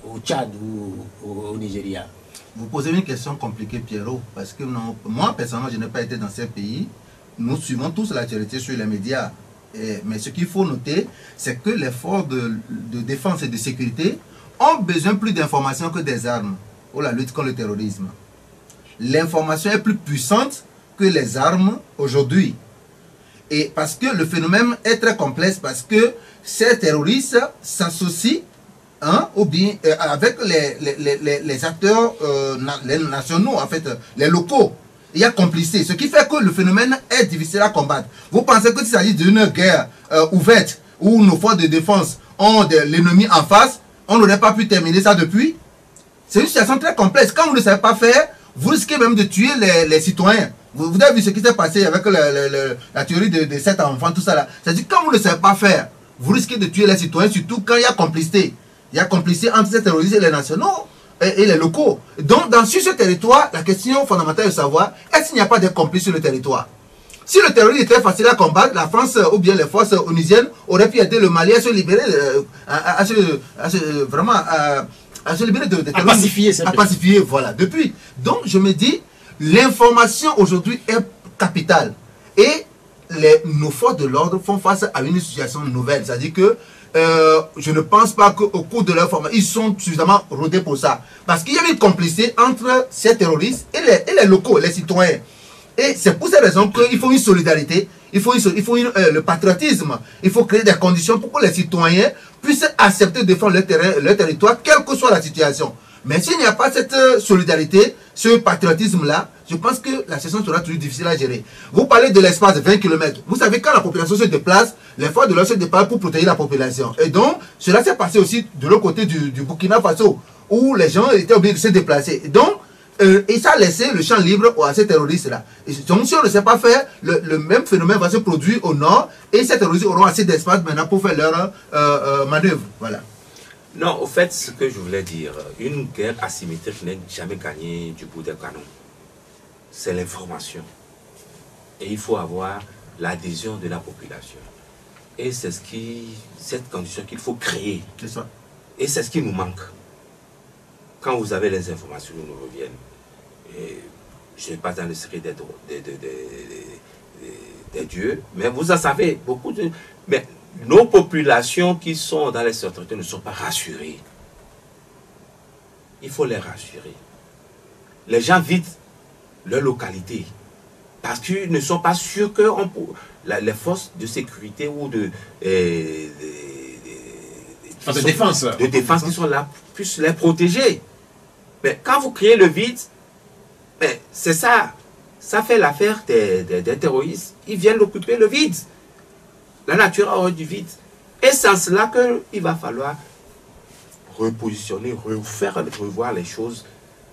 au Tchad ou au Nigeria? Vous posez une question compliquée, Pierrot, parce que non, moi, personnellement, je n'ai pas été dans ces pays. Nous suivons tous l'actualité sur les médias. Mais ce qu'il faut noter, c'est que les forces de défense et de sécurité ont besoin plus d'informations que des armes pour la lutte contre le terrorisme. L'information est plus puissante que les armes aujourd'hui. Et parce que le phénomène est très complexe, parce que ces terroristes s'associent ou bien avec les acteurs les nationaux, en fait, les locaux. Il y a complicité, ce qui fait que le phénomène est difficile à combattre. Vous pensez que s'il s'agit d'une guerre ouverte, où nos forces de défense ont l'ennemi en face, on n'aurait pas pu terminer ça depuis. C'est une situation très complexe. Quand vous ne savez pas faire, vous risquez même de tuer les citoyens. Vous avez vu ce qui s'est passé avec la théorie de 7 enfants, tout ça là. C'est-à-dire quand vous ne savez pas faire, vous risquez de tuer les citoyens, surtout quand il y a complicité. Il y a complicité entre ces terroristes et les nationaux et les locaux. Donc, sur ce territoire, la question fondamentale est de savoir, est-ce qu'il n'y a pas de complices sur le territoire? Si le terrorisme était facile à combattre, la France ou bien les forces onusiennes auraient pu aider le Mali à se libérer, à se libérer de terrorisme. À pacifier, voilà. Depuis. Donc, je me dis, l'information aujourd'hui est capitale. Et nos forces de l'ordre font face à une situation nouvelle. C'est-à-dire que je ne pense pas qu'au cours de leur formation, ils sont suffisamment rodés pour ça. Parce qu'il y a une complicité entre ces terroristes et les locaux, les citoyens. Et c'est pour cette raison qu'il faut une solidarité, il faut le patriotisme. Il faut créer des conditions pour que les citoyens puissent accepter de défendre leur territoire, quelle que soit la situation. Mais s'il n'y a pas cette solidarité, ce patriotisme-là, je pense que la situation sera toujours difficile à gérer. Vous parlez de l'espace de 20 km. Vous savez, quand la population se déplace, les forces de l'ordre se déplacent pour protéger la population. Et donc, cela s'est passé aussi de l'autre côté du Burkina Faso, où les gens étaient obligés de se déplacer. Et donc, et ça a laissé le champ libre à ces terroristes-là. Donc, si on ne sait pas faire, le même phénomène va se produire au nord, et ces terroristes auront assez d'espace maintenant pour faire leur manœuvre. Voilà. Non, au fait, ce que je voulais dire, une guerre asymétrique n'est jamais gagnée du bout des canons. C'est l'information. Et il faut avoir l'adhésion de la population. Et c'est cette condition qu'il faut créer. C'est ça. Et c'est ce qui nous manque. Quand vous avez les informations qui nous reviennent, et je n'ai pas dans le secret des dieux, mais vous en savez, beaucoup de... Mais nos populations qui sont dans les autorités ne sont pas rassurées. Il faut les rassurer. Les gens vident leur localité parce qu'ils ne sont pas sûrs que les forces de sécurité ou de défense qui sont là puissent les protéger. Mais quand vous créez le vide, c'est ça. Ça fait l'affaire des terroristes. Ils viennent occuper le vide. La nature a horreur du vide. Et c'est en cela qu'il va falloir repositionner, revoir les choses.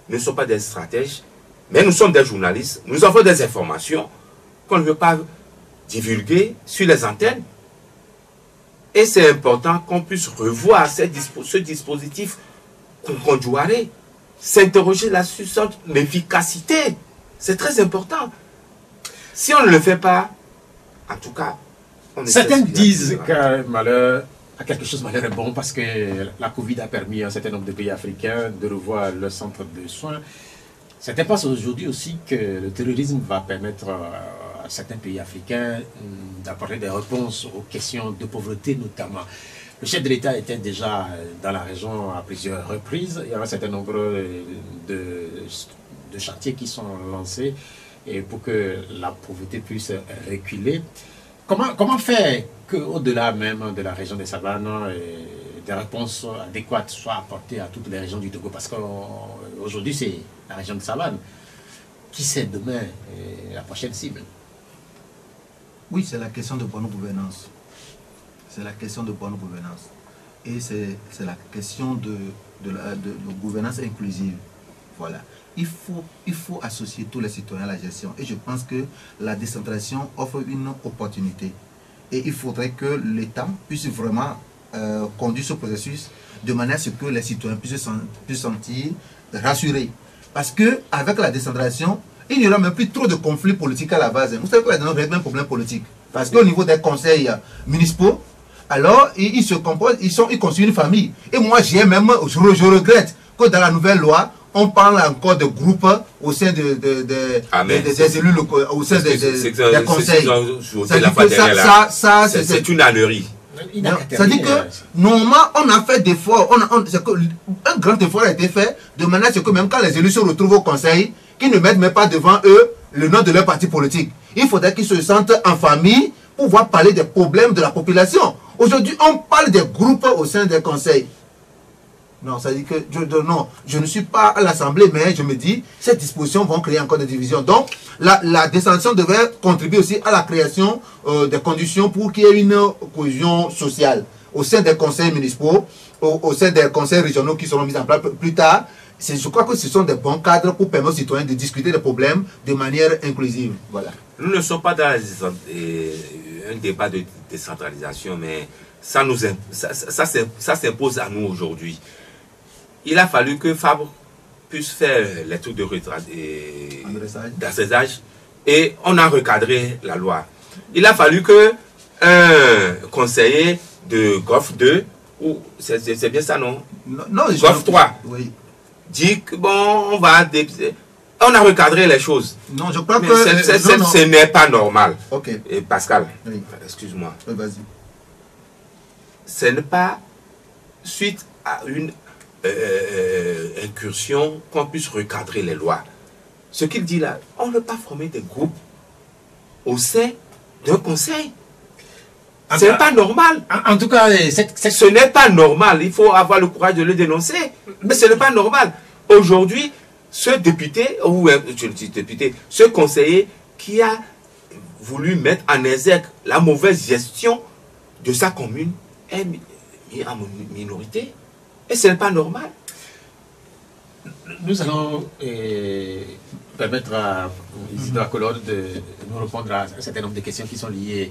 Nous ne sommes pas des stratèges, mais nous sommes des journalistes. Nous avons des informations qu'on ne veut pas divulguer sur les antennes. Et c'est important qu'on puisse revoir ce dispositif conjoint, s'interroger là-dessus sur l'efficacité. C'est très important. Si on ne le fait pas, en tout cas, certains disent que malheur a quelque chose de malheur est bon parce que la Covid a permis à un certain nombre de pays africains de revoir leur centre de soins. Certains pensent aujourd'hui aussi que le terrorisme va permettre à certains pays africains d'apporter des réponses aux questions de pauvreté notamment. Le chef de l'État était déjà dans la région à plusieurs reprises. Il y a un certain nombre de chantiers qui sont lancés et pour que la pauvreté puisse reculer. Comment faire qu'au-delà même de la région des savanes, des réponses adéquates soient apportées à toutes les régions du Togo? Parce qu'aujourd'hui, c'est la région de savane. Qui sait demain la prochaine cible? Oui, c'est la question de bonne gouvernance. C'est la question de bonne gouvernance. Et c'est la question de gouvernance inclusive. Voilà. Il faut associer tous les citoyens à la gestion. Et je pense que la décentralisation offre une opportunité. Et il faudrait que l'État puisse vraiment conduire ce processus de manière à ce que les citoyens puissent se sentir rassurés. Parce qu'avec la décentralisation, il n'y aura même plus trop de conflits politiques à la base. Vous savez qu'il y a un problème politique. Parce qu'au niveau des conseils municipaux, alors ils se composent, ils construisent une famille. Et moi, je regrette que dans la nouvelle loi, on parle encore de groupes au sein des élus locaux, au sein des conseils. C'est une ânerie. C'est-à-dire que normalement, on a fait d'efforts, un grand effort a été fait de manière à ce que même quand les élus se retrouvent au conseil, qu'ils ne mettent même pas devant eux le nom de leur parti politique. Il faudrait qu'ils se sentent en famille pour pouvoir parler des problèmes de la population. Aujourd'hui, on parle des groupes au sein des conseils. Non, ça dit que je ne suis pas à l'Assemblée, mais je me dis, ces dispositions vont créer encore des divisions. Donc, la décentralisation devrait contribuer aussi à la création des conditions pour qu'il y ait une cohésion sociale au sein des conseils municipaux au sein des conseils régionaux qui seront mis en place plus tard. Je crois que ce sont des bons cadres pour permettre aux citoyens de discuter des problèmes de manière inclusive. Voilà. Nous ne sommes pas dans un débat de décentralisation, mais ça s'impose à nous aujourd'hui. Il a fallu que Fabre puisse faire les trucs de d'assaisage et on a recadré la loi. Il a fallu que un conseiller de GOF 2, ou c'est bien ça, non? Non, GOF 3, oui. dit que bon, on a recadré les choses. Non, je crois mais que... ce n'est pas normal. Ok. Et Pascal, Oui. excuse-moi. Oui, vas-y. Ce n'est pas suite à une incursion qu'on puisse recadrer les lois. Ce qu'il dit là, on ne peut pas former des groupes au sein d'un conseil. Ce n'est pas normal. En tout cas, ce n'est pas normal. Il faut avoir le courage de le dénoncer. Mais ce n'est pas normal. Aujourd'hui, ce député, ou je dis député, ce conseiller qui a voulu mettre en exergue la mauvaise gestion de sa commune est mis en minorité. Et ce n'est pas normal. Nous allons permettre à Isidore Collode de nous répondre à un certain nombre de questions qui sont liées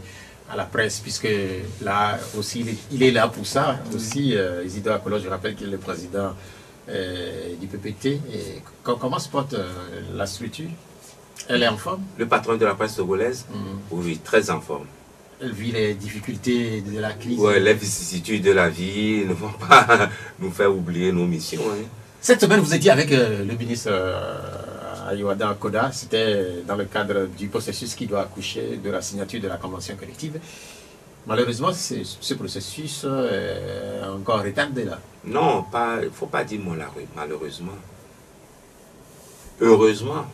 à la presse, puisque là aussi, il est là pour ça. Aussi, Isidore Collode, je rappelle qu'il est le président du PPT. Et comment se porte la structure? Elle est en forme? Le patron de la presse togolaise, oui, très en forme. Elle vit les difficultés de la crise. Oui, les vicissitudes de la vie ne vont pas nous faire oublier nos missions. Hein. Cette semaine, vous étiez avec le ministre Ayouada Koda. C'était dans le cadre du processus qui doit accoucher de la signature de la convention collective. Malheureusement, ce processus est encore retardé là. Non, il ne faut pas dire malheureusement. Heureusement.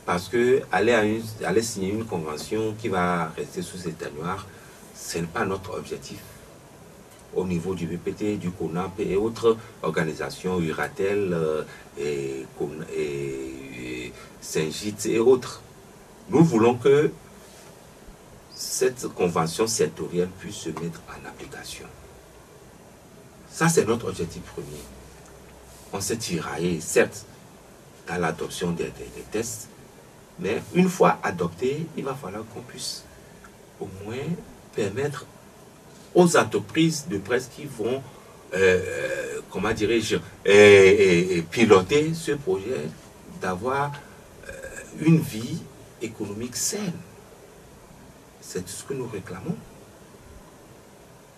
Parce que aller signer une convention qui va rester sous état noir, ce n'est pas notre objectif. Au niveau du BPT, du CONAP et autres organisations, Uratel et Saint-Gitz et autres. Nous voulons que cette convention sectorielle puisse se mettre en application. Ça, c'est notre objectif premier. On s'est tiraillé, certes, dans l'adoption des tests, mais une fois adopté, il va falloir qu'on puisse au moins permettre aux entreprises de presse qui vont, comment dirais-je, piloter ce projet, d'avoir une vie économique saine. C'est ce que nous réclamons.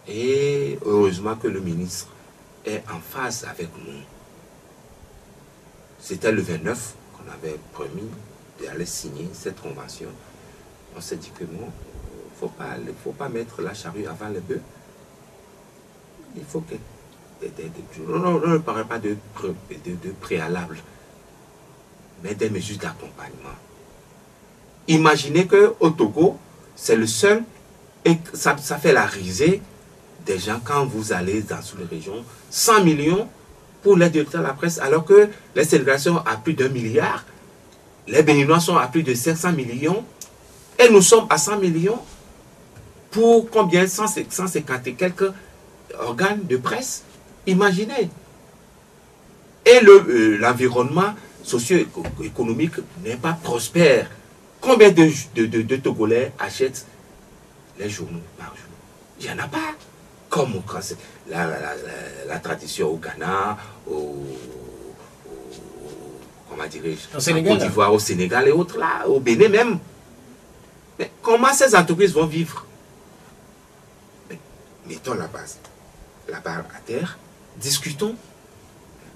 Et heureusement que le ministre est en phase avec nous. C'était le 29 qu'on avait promis d'aller signer cette convention. On s'est dit que non, il ne faut pas mettre la charrue avant les bœufs. Il faut que... On ne parle pas de préalable, mais des mesures d'accompagnement. Imaginez qu'au Togo, c'est le seul, et ça fait la risée des gens quand vous allez dans les régions, 100 millions pour les directeurs de la presse, alors que les Sénégalais sont à plus d'1 milliard, les Béninois sont à plus de 500 millions, et nous sommes à 100 millions pour combien? 150 et quelques organes de presse. Imaginez. Et l'environnement socio-économique n'est pas prospère. Combien de Togolais achètent les journaux par jour? Il n'y en a pas. Comme la tradition au Ghana, comment dirais-je, en Côte d'Ivoire, au Sénégal et autres là, au Bénin même. Mais comment ces entreprises vont vivre? Mais mettons la barre à terre, discutons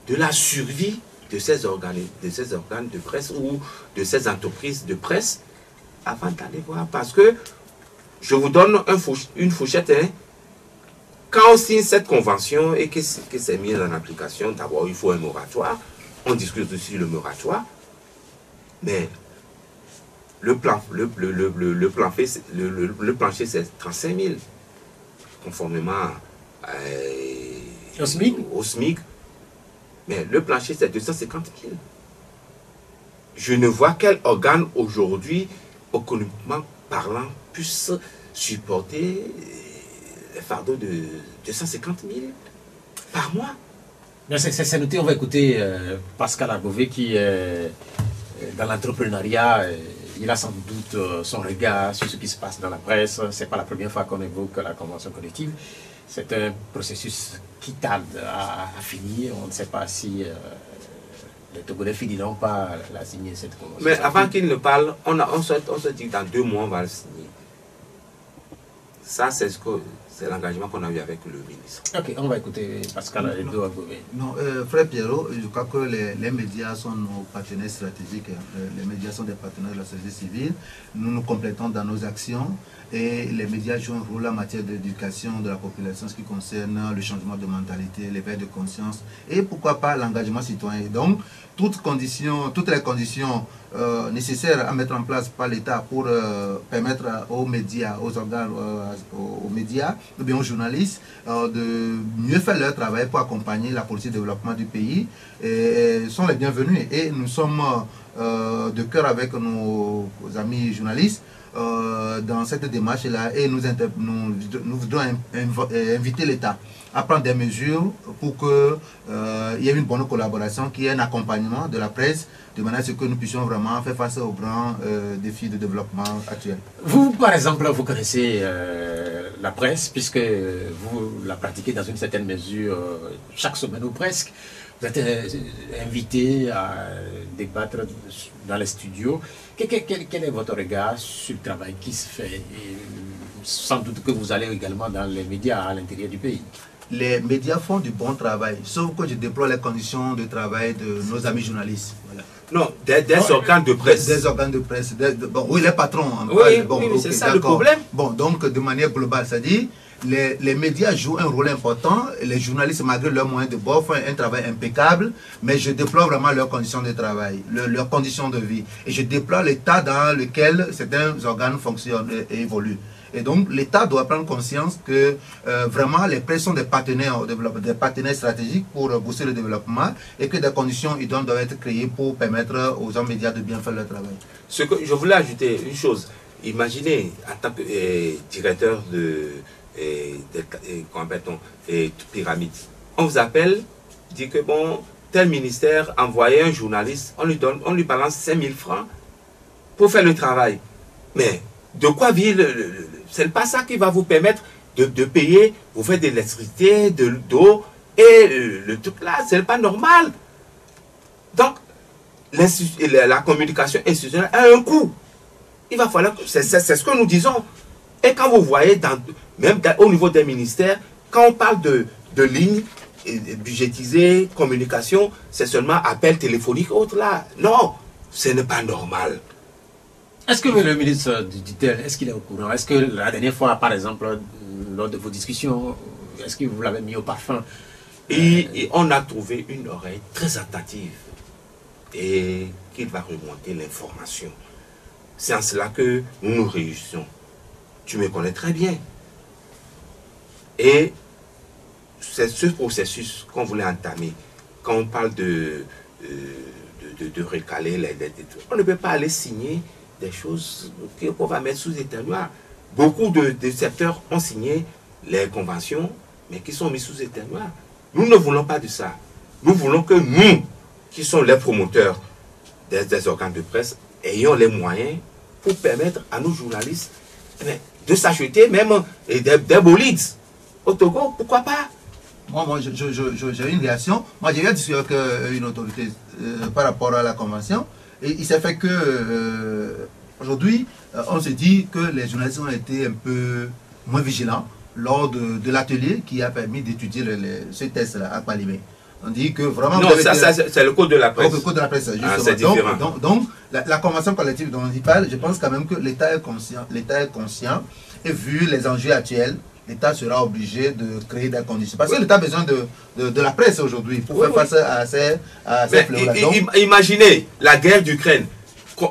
de la survie de ces organes de presse ou de ces entreprises de presse avant d'aller voir. Parce que je vous donne une fourchette. Hein. Quand on signe cette convention et que c'est mis en application, d'abord il faut un moratoire. On discute aussi le moratoire. Mais le plancher c'est 35 000. Conformément au SMIC. Mais le plancher, c'est 250 000. Je ne vois quel organe aujourd'hui, économiquement parlant, puisse supporter les fardeaux de 250 000. par mois. C'est noté, on va écouter Pascal Arbové qui, dans l'entrepreneuriat, il a sans doute son regard sur ce qui se passe dans la presse. Ce n'est pas la première fois qu'on évoque la convention collective. C'est un processus qui tarde à finir. On ne sait pas si les Togolais finiront par la signer, cette convention. Mais avant qu'il ne parle, on se dit que dans 2 mois, on va le signer. Ça, c'est l'engagement qu'on a eu avec le ministre. Ok, on va écouter Pascal Arbové. Non, frère Pierrot, je crois que les médias sont nos partenaires stratégiques. Les médias sont des partenaires de la société civile. Nous nous complétons dans nos actions et les médias jouent un rôle en matière d'éducation de la population, ce qui concerne le changement de mentalité, l'éveil de conscience et pourquoi pas l'engagement citoyen. Donc, toutes les conditions nécessaires à mettre en place par l'État pour permettre aux médias, aux organes, aux médias, ou bien aux journalistes, de mieux faire leur travail pour accompagner la politique de développement du pays sont les bienvenus. Et nous sommes de cœur avec nos amis journalistes dans cette démarche-là et nous voudrons inviter l'État à prendre des mesures pour qu'il y ait une bonne collaboration, qu'il y ait un accompagnement de la presse, de manière à ce que nous puissions vraiment faire face aux grands défis de développement actuels. Vous, par exemple, vous connaissez la presse, puisque vous la pratiquez dans une certaine mesure chaque semaine ou presque. Vous êtes invité à débattre dans les studios. Quel est votre regard sur le travail qui se fait? Et sans doute que vous allez également dans les médias à l'intérieur du pays. Les médias font du bon travail, sauf que je déplore les conditions de travail de nos amis journalistes. Voilà. Non, des organes de presse. Des organes de presse. Bon, oui, les patrons. Oui, bon, oui, okay, c'est ça le problème. Bon, donc de manière globale, c'est-à-dire les médias jouent un rôle important. Les journalistes, malgré leurs moyens de bord, font un travail impeccable, mais je déplore vraiment leurs conditions de travail, leurs conditions de vie. Et je déplore l'état dans lequel certains organes fonctionnent et évoluent. Et donc, l'État doit prendre conscience que vraiment les presse sont des partenaires stratégiques pour booster le développement et que des conditions idoines doivent être créées pour permettre aux hommes médias de bien faire leur travail. Ce que je voulais ajouter une chose. Imaginez, en tant que directeur de pyramide, on vous appelle, dit que bon, tel ministère envoyait un journaliste, on lui balance 5 000 francs pour faire le travail. Mais de quoi vivre c'est pas ça qui va vous permettre de payer, vous faites de l'électricité, de l'eau, et le truc là, c'est pas normal. Donc, la communication institutionnelle a un coût. Il va falloir, c'est ce que nous disons. Et quand vous voyez, même au niveau des ministères, quand on parle de lignes budgétisées, communication, c'est seulement appel téléphonique, autre là. Non, ce n'est pas normal. Est-ce que le ministre dit-elle, est-ce qu'il est au courant? Est-ce que la dernière fois, par exemple, lors de vos discussions, est-ce que vous l'avez mis au parfum? Et on a trouvé une oreille très attentive et qu'il va remonter l'information. C'est en cela que nous nous réjouissons. Tu me connais très bien. Et c'est ce processus qu'on voulait entamer. Quand on parle de recaler les dettes, on ne peut pas aller signer des choses qu'on va mettre sous éteignoir. Beaucoup de secteurs ont signé les conventions, mais qui sont mis sous éteignoir. Nous ne voulons pas de ça. Nous voulons que nous, qui sommes les promoteurs des organes de presse, ayons les moyens pour permettre à nos journalistes de s'acheter même des bolides. Au Togo, pourquoi pas? Moi j'ai une réaction. Moi, j'ai eu à discuter avec une autorité par rapport à la convention. Et il s'est fait que aujourd'hui, on se dit que les journalistes ont été un peu moins vigilants lors de l'atelier qui a permis d'étudier ce test-là à Palimé. On dit que vraiment... Non, ça c'est le code de la presse. Le code de la presse, justement. C'est différent. Donc la convention collective dont on y parle, je pense quand même que l'État est conscient et vu les enjeux actuels, l'État sera obligé de créer des conditions. Parce que l'État a besoin de la presse aujourd'hui pour faire face à ces fléaux-là. Imaginez la guerre d'Ukraine.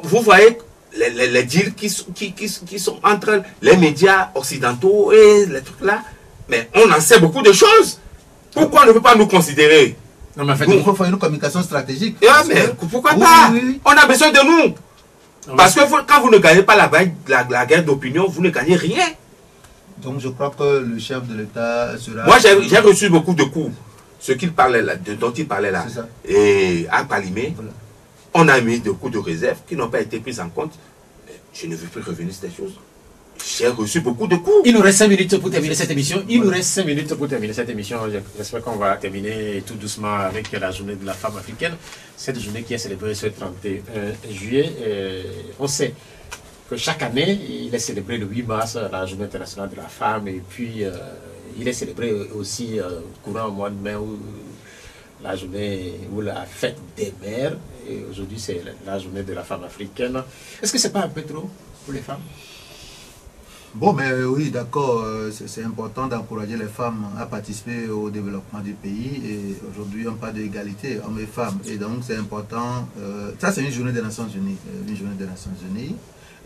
Vous voyez les deals qui sont entre les médias occidentaux et les trucs là. Mais on en sait beaucoup de choses. Pourquoi on ne peut pas nous considérer? Non, mais en fait, il faut faire une communication stratégique. Mais pourquoi pas? Oui. On a besoin de nous. Parce que quand vous ne gagnez pas la guerre d'opinion, vous ne gagnez rien. Donc je crois que le chef de l'État sera... Moi j'ai reçu beaucoup de coups ce qu'il parlait là, dont il parlait là, C'est ça. et à Palimé, Voilà. on a mis des coûts de réserve qui n'ont pas été pris en compte. Mais je ne veux plus revenir sur ces choses. J'ai reçu beaucoup de coups. Il nous reste 5 minutes pour terminer cette émission. J'espère qu'on va terminer tout doucement avec la journée de la femme africaine. Cette journée qui est célébrée ce 31 juillet. On sait que chaque année, il est célébré le 8 mars, la journée internationale de la femme. Et puis, il est célébré aussi courant au mois de mai, où la journée ou la fête des mères. Et aujourd'hui, c'est la journée de la femme africaine. Est-ce que c'est pas un peu trop pour les femmes? Bon, mais oui, d'accord, c'est important d'encourager les femmes à participer au développement du pays. Et aujourd'hui, on parle d'égalité hommes et femmes. Et donc, c'est important. Ça, c'est une journée des Nations Unies. Une journée des Nations Unies.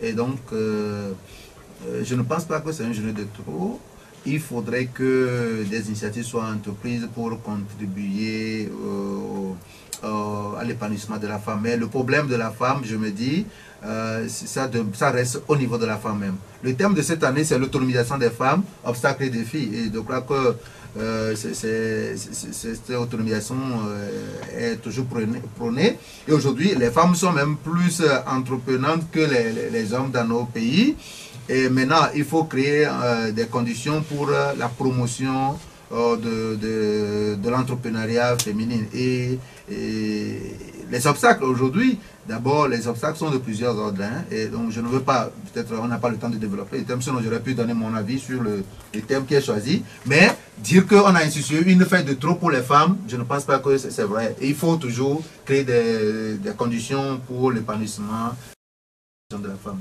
Et donc, je ne pense pas que c'est une journée de trop. Il faudrait que des initiatives soient entreprises pour contribuer à l'épanouissement de la femme. Mais le problème de la femme, je me dis, ça reste au niveau de la femme même. Le thème de cette année, c'est l'autonomisation des femmes, obstacles et défis. Et je crois que cette autonomisation est toujours prônée. Et aujourd'hui, les femmes sont même plus entreprenantes que les hommes dans nos pays. Et maintenant, il faut créer des conditions pour la promotion de l'entrepreneuriat féminin. Et les obstacles aujourd'hui, d'abord, les obstacles sont de plusieurs ordres. Hein, et donc, je ne veux pas, peut-être on n'a pas le temps de développer les thèmes, sinon j'aurais pu donner mon avis sur le thème qui est choisi. Mais dire qu'on a institué une fête de trop pour les femmes, je ne pense pas que c'est vrai. Et il faut toujours créer des conditions pour l'épanouissement de la femme.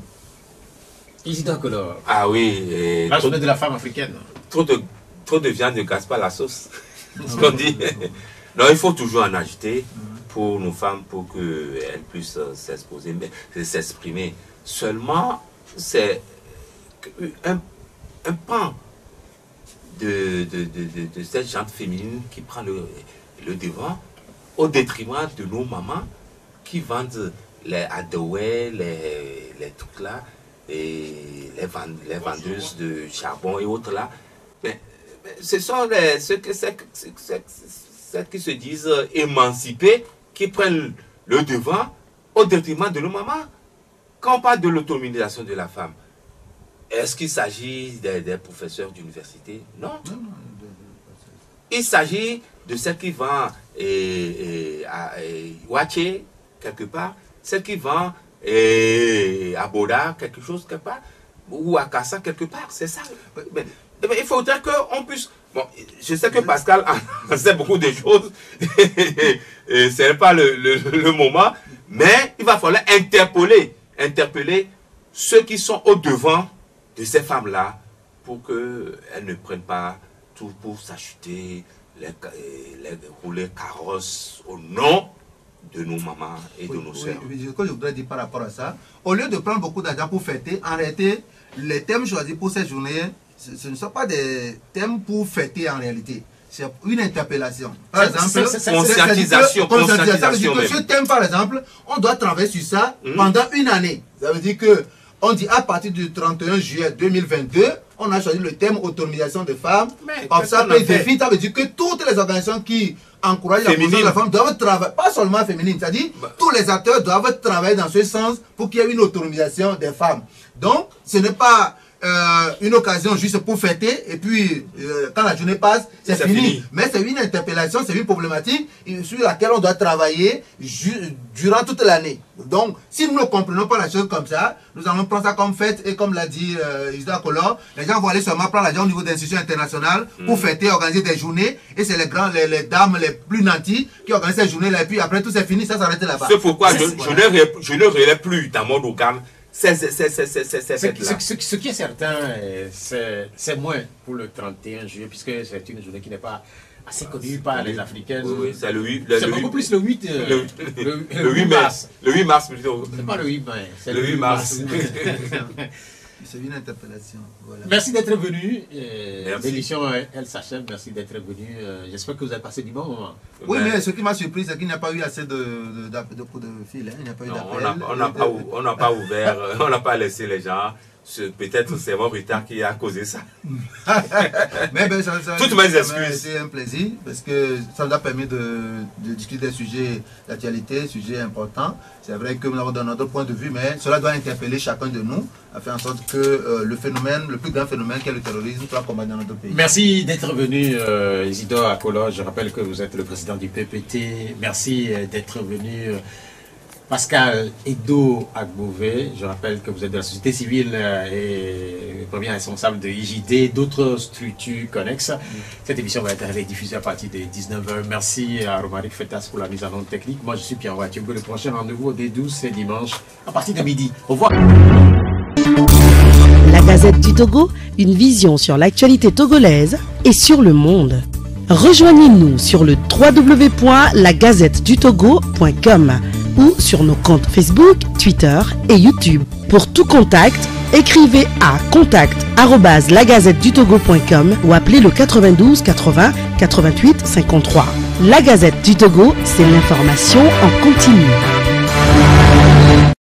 Isidore Collor. Ah oui. La journée de la femme africaine. Trop de viande ne casse pas la sauce. Ce qu'on dit. Non, il faut toujours en ajouter pour nos femmes, pour qu'elles puissent s'exprimer. Seulement, c'est un pan de cette gente féminine qui prend le devant au détriment de nos mamans qui vendent les adouets, les trucs là, et les vendeuses de charbon et autres là. Mais ce sont ceux qui se disent émancipés qui prennent le devant au détriment de nos mamans. Quand on parle de l'autonomisation de la femme, est-ce qu'il s'agit des professeurs d'université? Non. Il s'agit de celle qui vend à Ouaché, quelque part, celle qui vend à Boda, quelque chose, quelque part, ou à Kassa, quelque part. C'est ça. Mais il faudrait qu'on puisse... Bon, je sais que Pascal en sait beaucoup de choses, et ce n'est pas le moment, mais il va falloir interpeller ceux qui sont au devant de ces femmes-là pour qu'elles ne prennent pas tout pour s'acheter, rouler carrosse au nom de nos mamans et de nos sœurs. Oui, ce que je voudrais dire par rapport à ça, au lieu de prendre beaucoup d'argent pour fêter, en réalité, les thèmes choisis pour cette journée, ce ne sont pas des thèmes pour fêter en réalité. C'est une interpellation. Par exemple, conscientisation. Ça veut dire que ce thème, par exemple, on doit travailler sur ça pendant une année. Ça veut dire que on dit à partir du 31 juillet 2022, on a choisi le thème autonomisation des femmes. Obstacles et défis, ça veut dire que toutes les organisations qui encouragent la position de la femme doivent travailler, pas seulement féminine, c'est-à-dire tous les acteurs doivent travailler dans ce sens pour qu'il y ait une autonomisation des femmes. Donc, ce n'est pas une occasion juste pour fêter et puis quand la journée passe, c'est fini. Mais c'est une interpellation, c'est une problématique sur laquelle on doit travailler durant toute l'année. Donc, si nous ne comprenons pas la chose comme ça, nous allons prendre ça comme fête et comme l'a dit Isidore Collor, les gens vont aller seulement prendre l'argent au niveau des institutions internationales pour fêter, organiser des journées et c'est les dames les plus nantis qui organisent ces journées-là et puis après tout c'est fini, ça s'arrête là-bas. C'est pourquoi je ne relève plus dans mon organe. Ce qui est certain, c'est moins pour le 31 juillet, puisque c'est une journée qui n'est pas assez connue par les Africaines. Oui, c'est beaucoup plus le 8, le 8 mars. Le 8 mars plutôt. C'est pas le 8 mai, c'est le 8 mars. C'est une interpellation. Voilà. Merci d'être venu. L'émission, elle s'achève. Merci d'être venu. J'espère que vous avez passé du bon moment. Oui, mais ce qui m'a surpris, c'est qu'il n'y a pas eu assez de coups de fil. Hein. Il n'y a pas eu d'appel. On n'a pas ouvert, on n'a pas laissé les gens Peut-être c'est mon retard qui a causé ça. Mais Toutes mes excuses. C'est un plaisir parce que ça nous a permis de discuter des sujets d'actualité, sujets importants. C'est vrai que nous avons donné notre point de vue, mais cela doit interpeller chacun de nous à faire en sorte que le plus grand phénomène qu'est le terrorisme soit combattu dans notre pays. Merci d'être venu, Isidore Akolo. Je rappelle que vous êtes le président du PPT. Merci d'être venu. Pascal Edo Agbové, je rappelle que vous êtes de la société civile et premier responsable de IJD, d'autres structures connexes. Cette émission va être diffusée à partir de 19h. Merci à Romaric Fetas pour la mise en onde technique. Moi, je suis Pierre Ouatiogo. Le prochain rendez-vous au D12, c'est dimanche à partir de midi. Au revoir. La Gazette du Togo, une vision sur l'actualité togolaise et sur le monde. Rejoignez-nous sur le www.lagazettedutogo.com ou sur nos comptes Facebook, Twitter et YouTube. Pour tout contact, écrivez à contact@lagazettedutogo.com ou appelez le 92 80 88 53. La Gazette du Togo, c'est l'information en continu.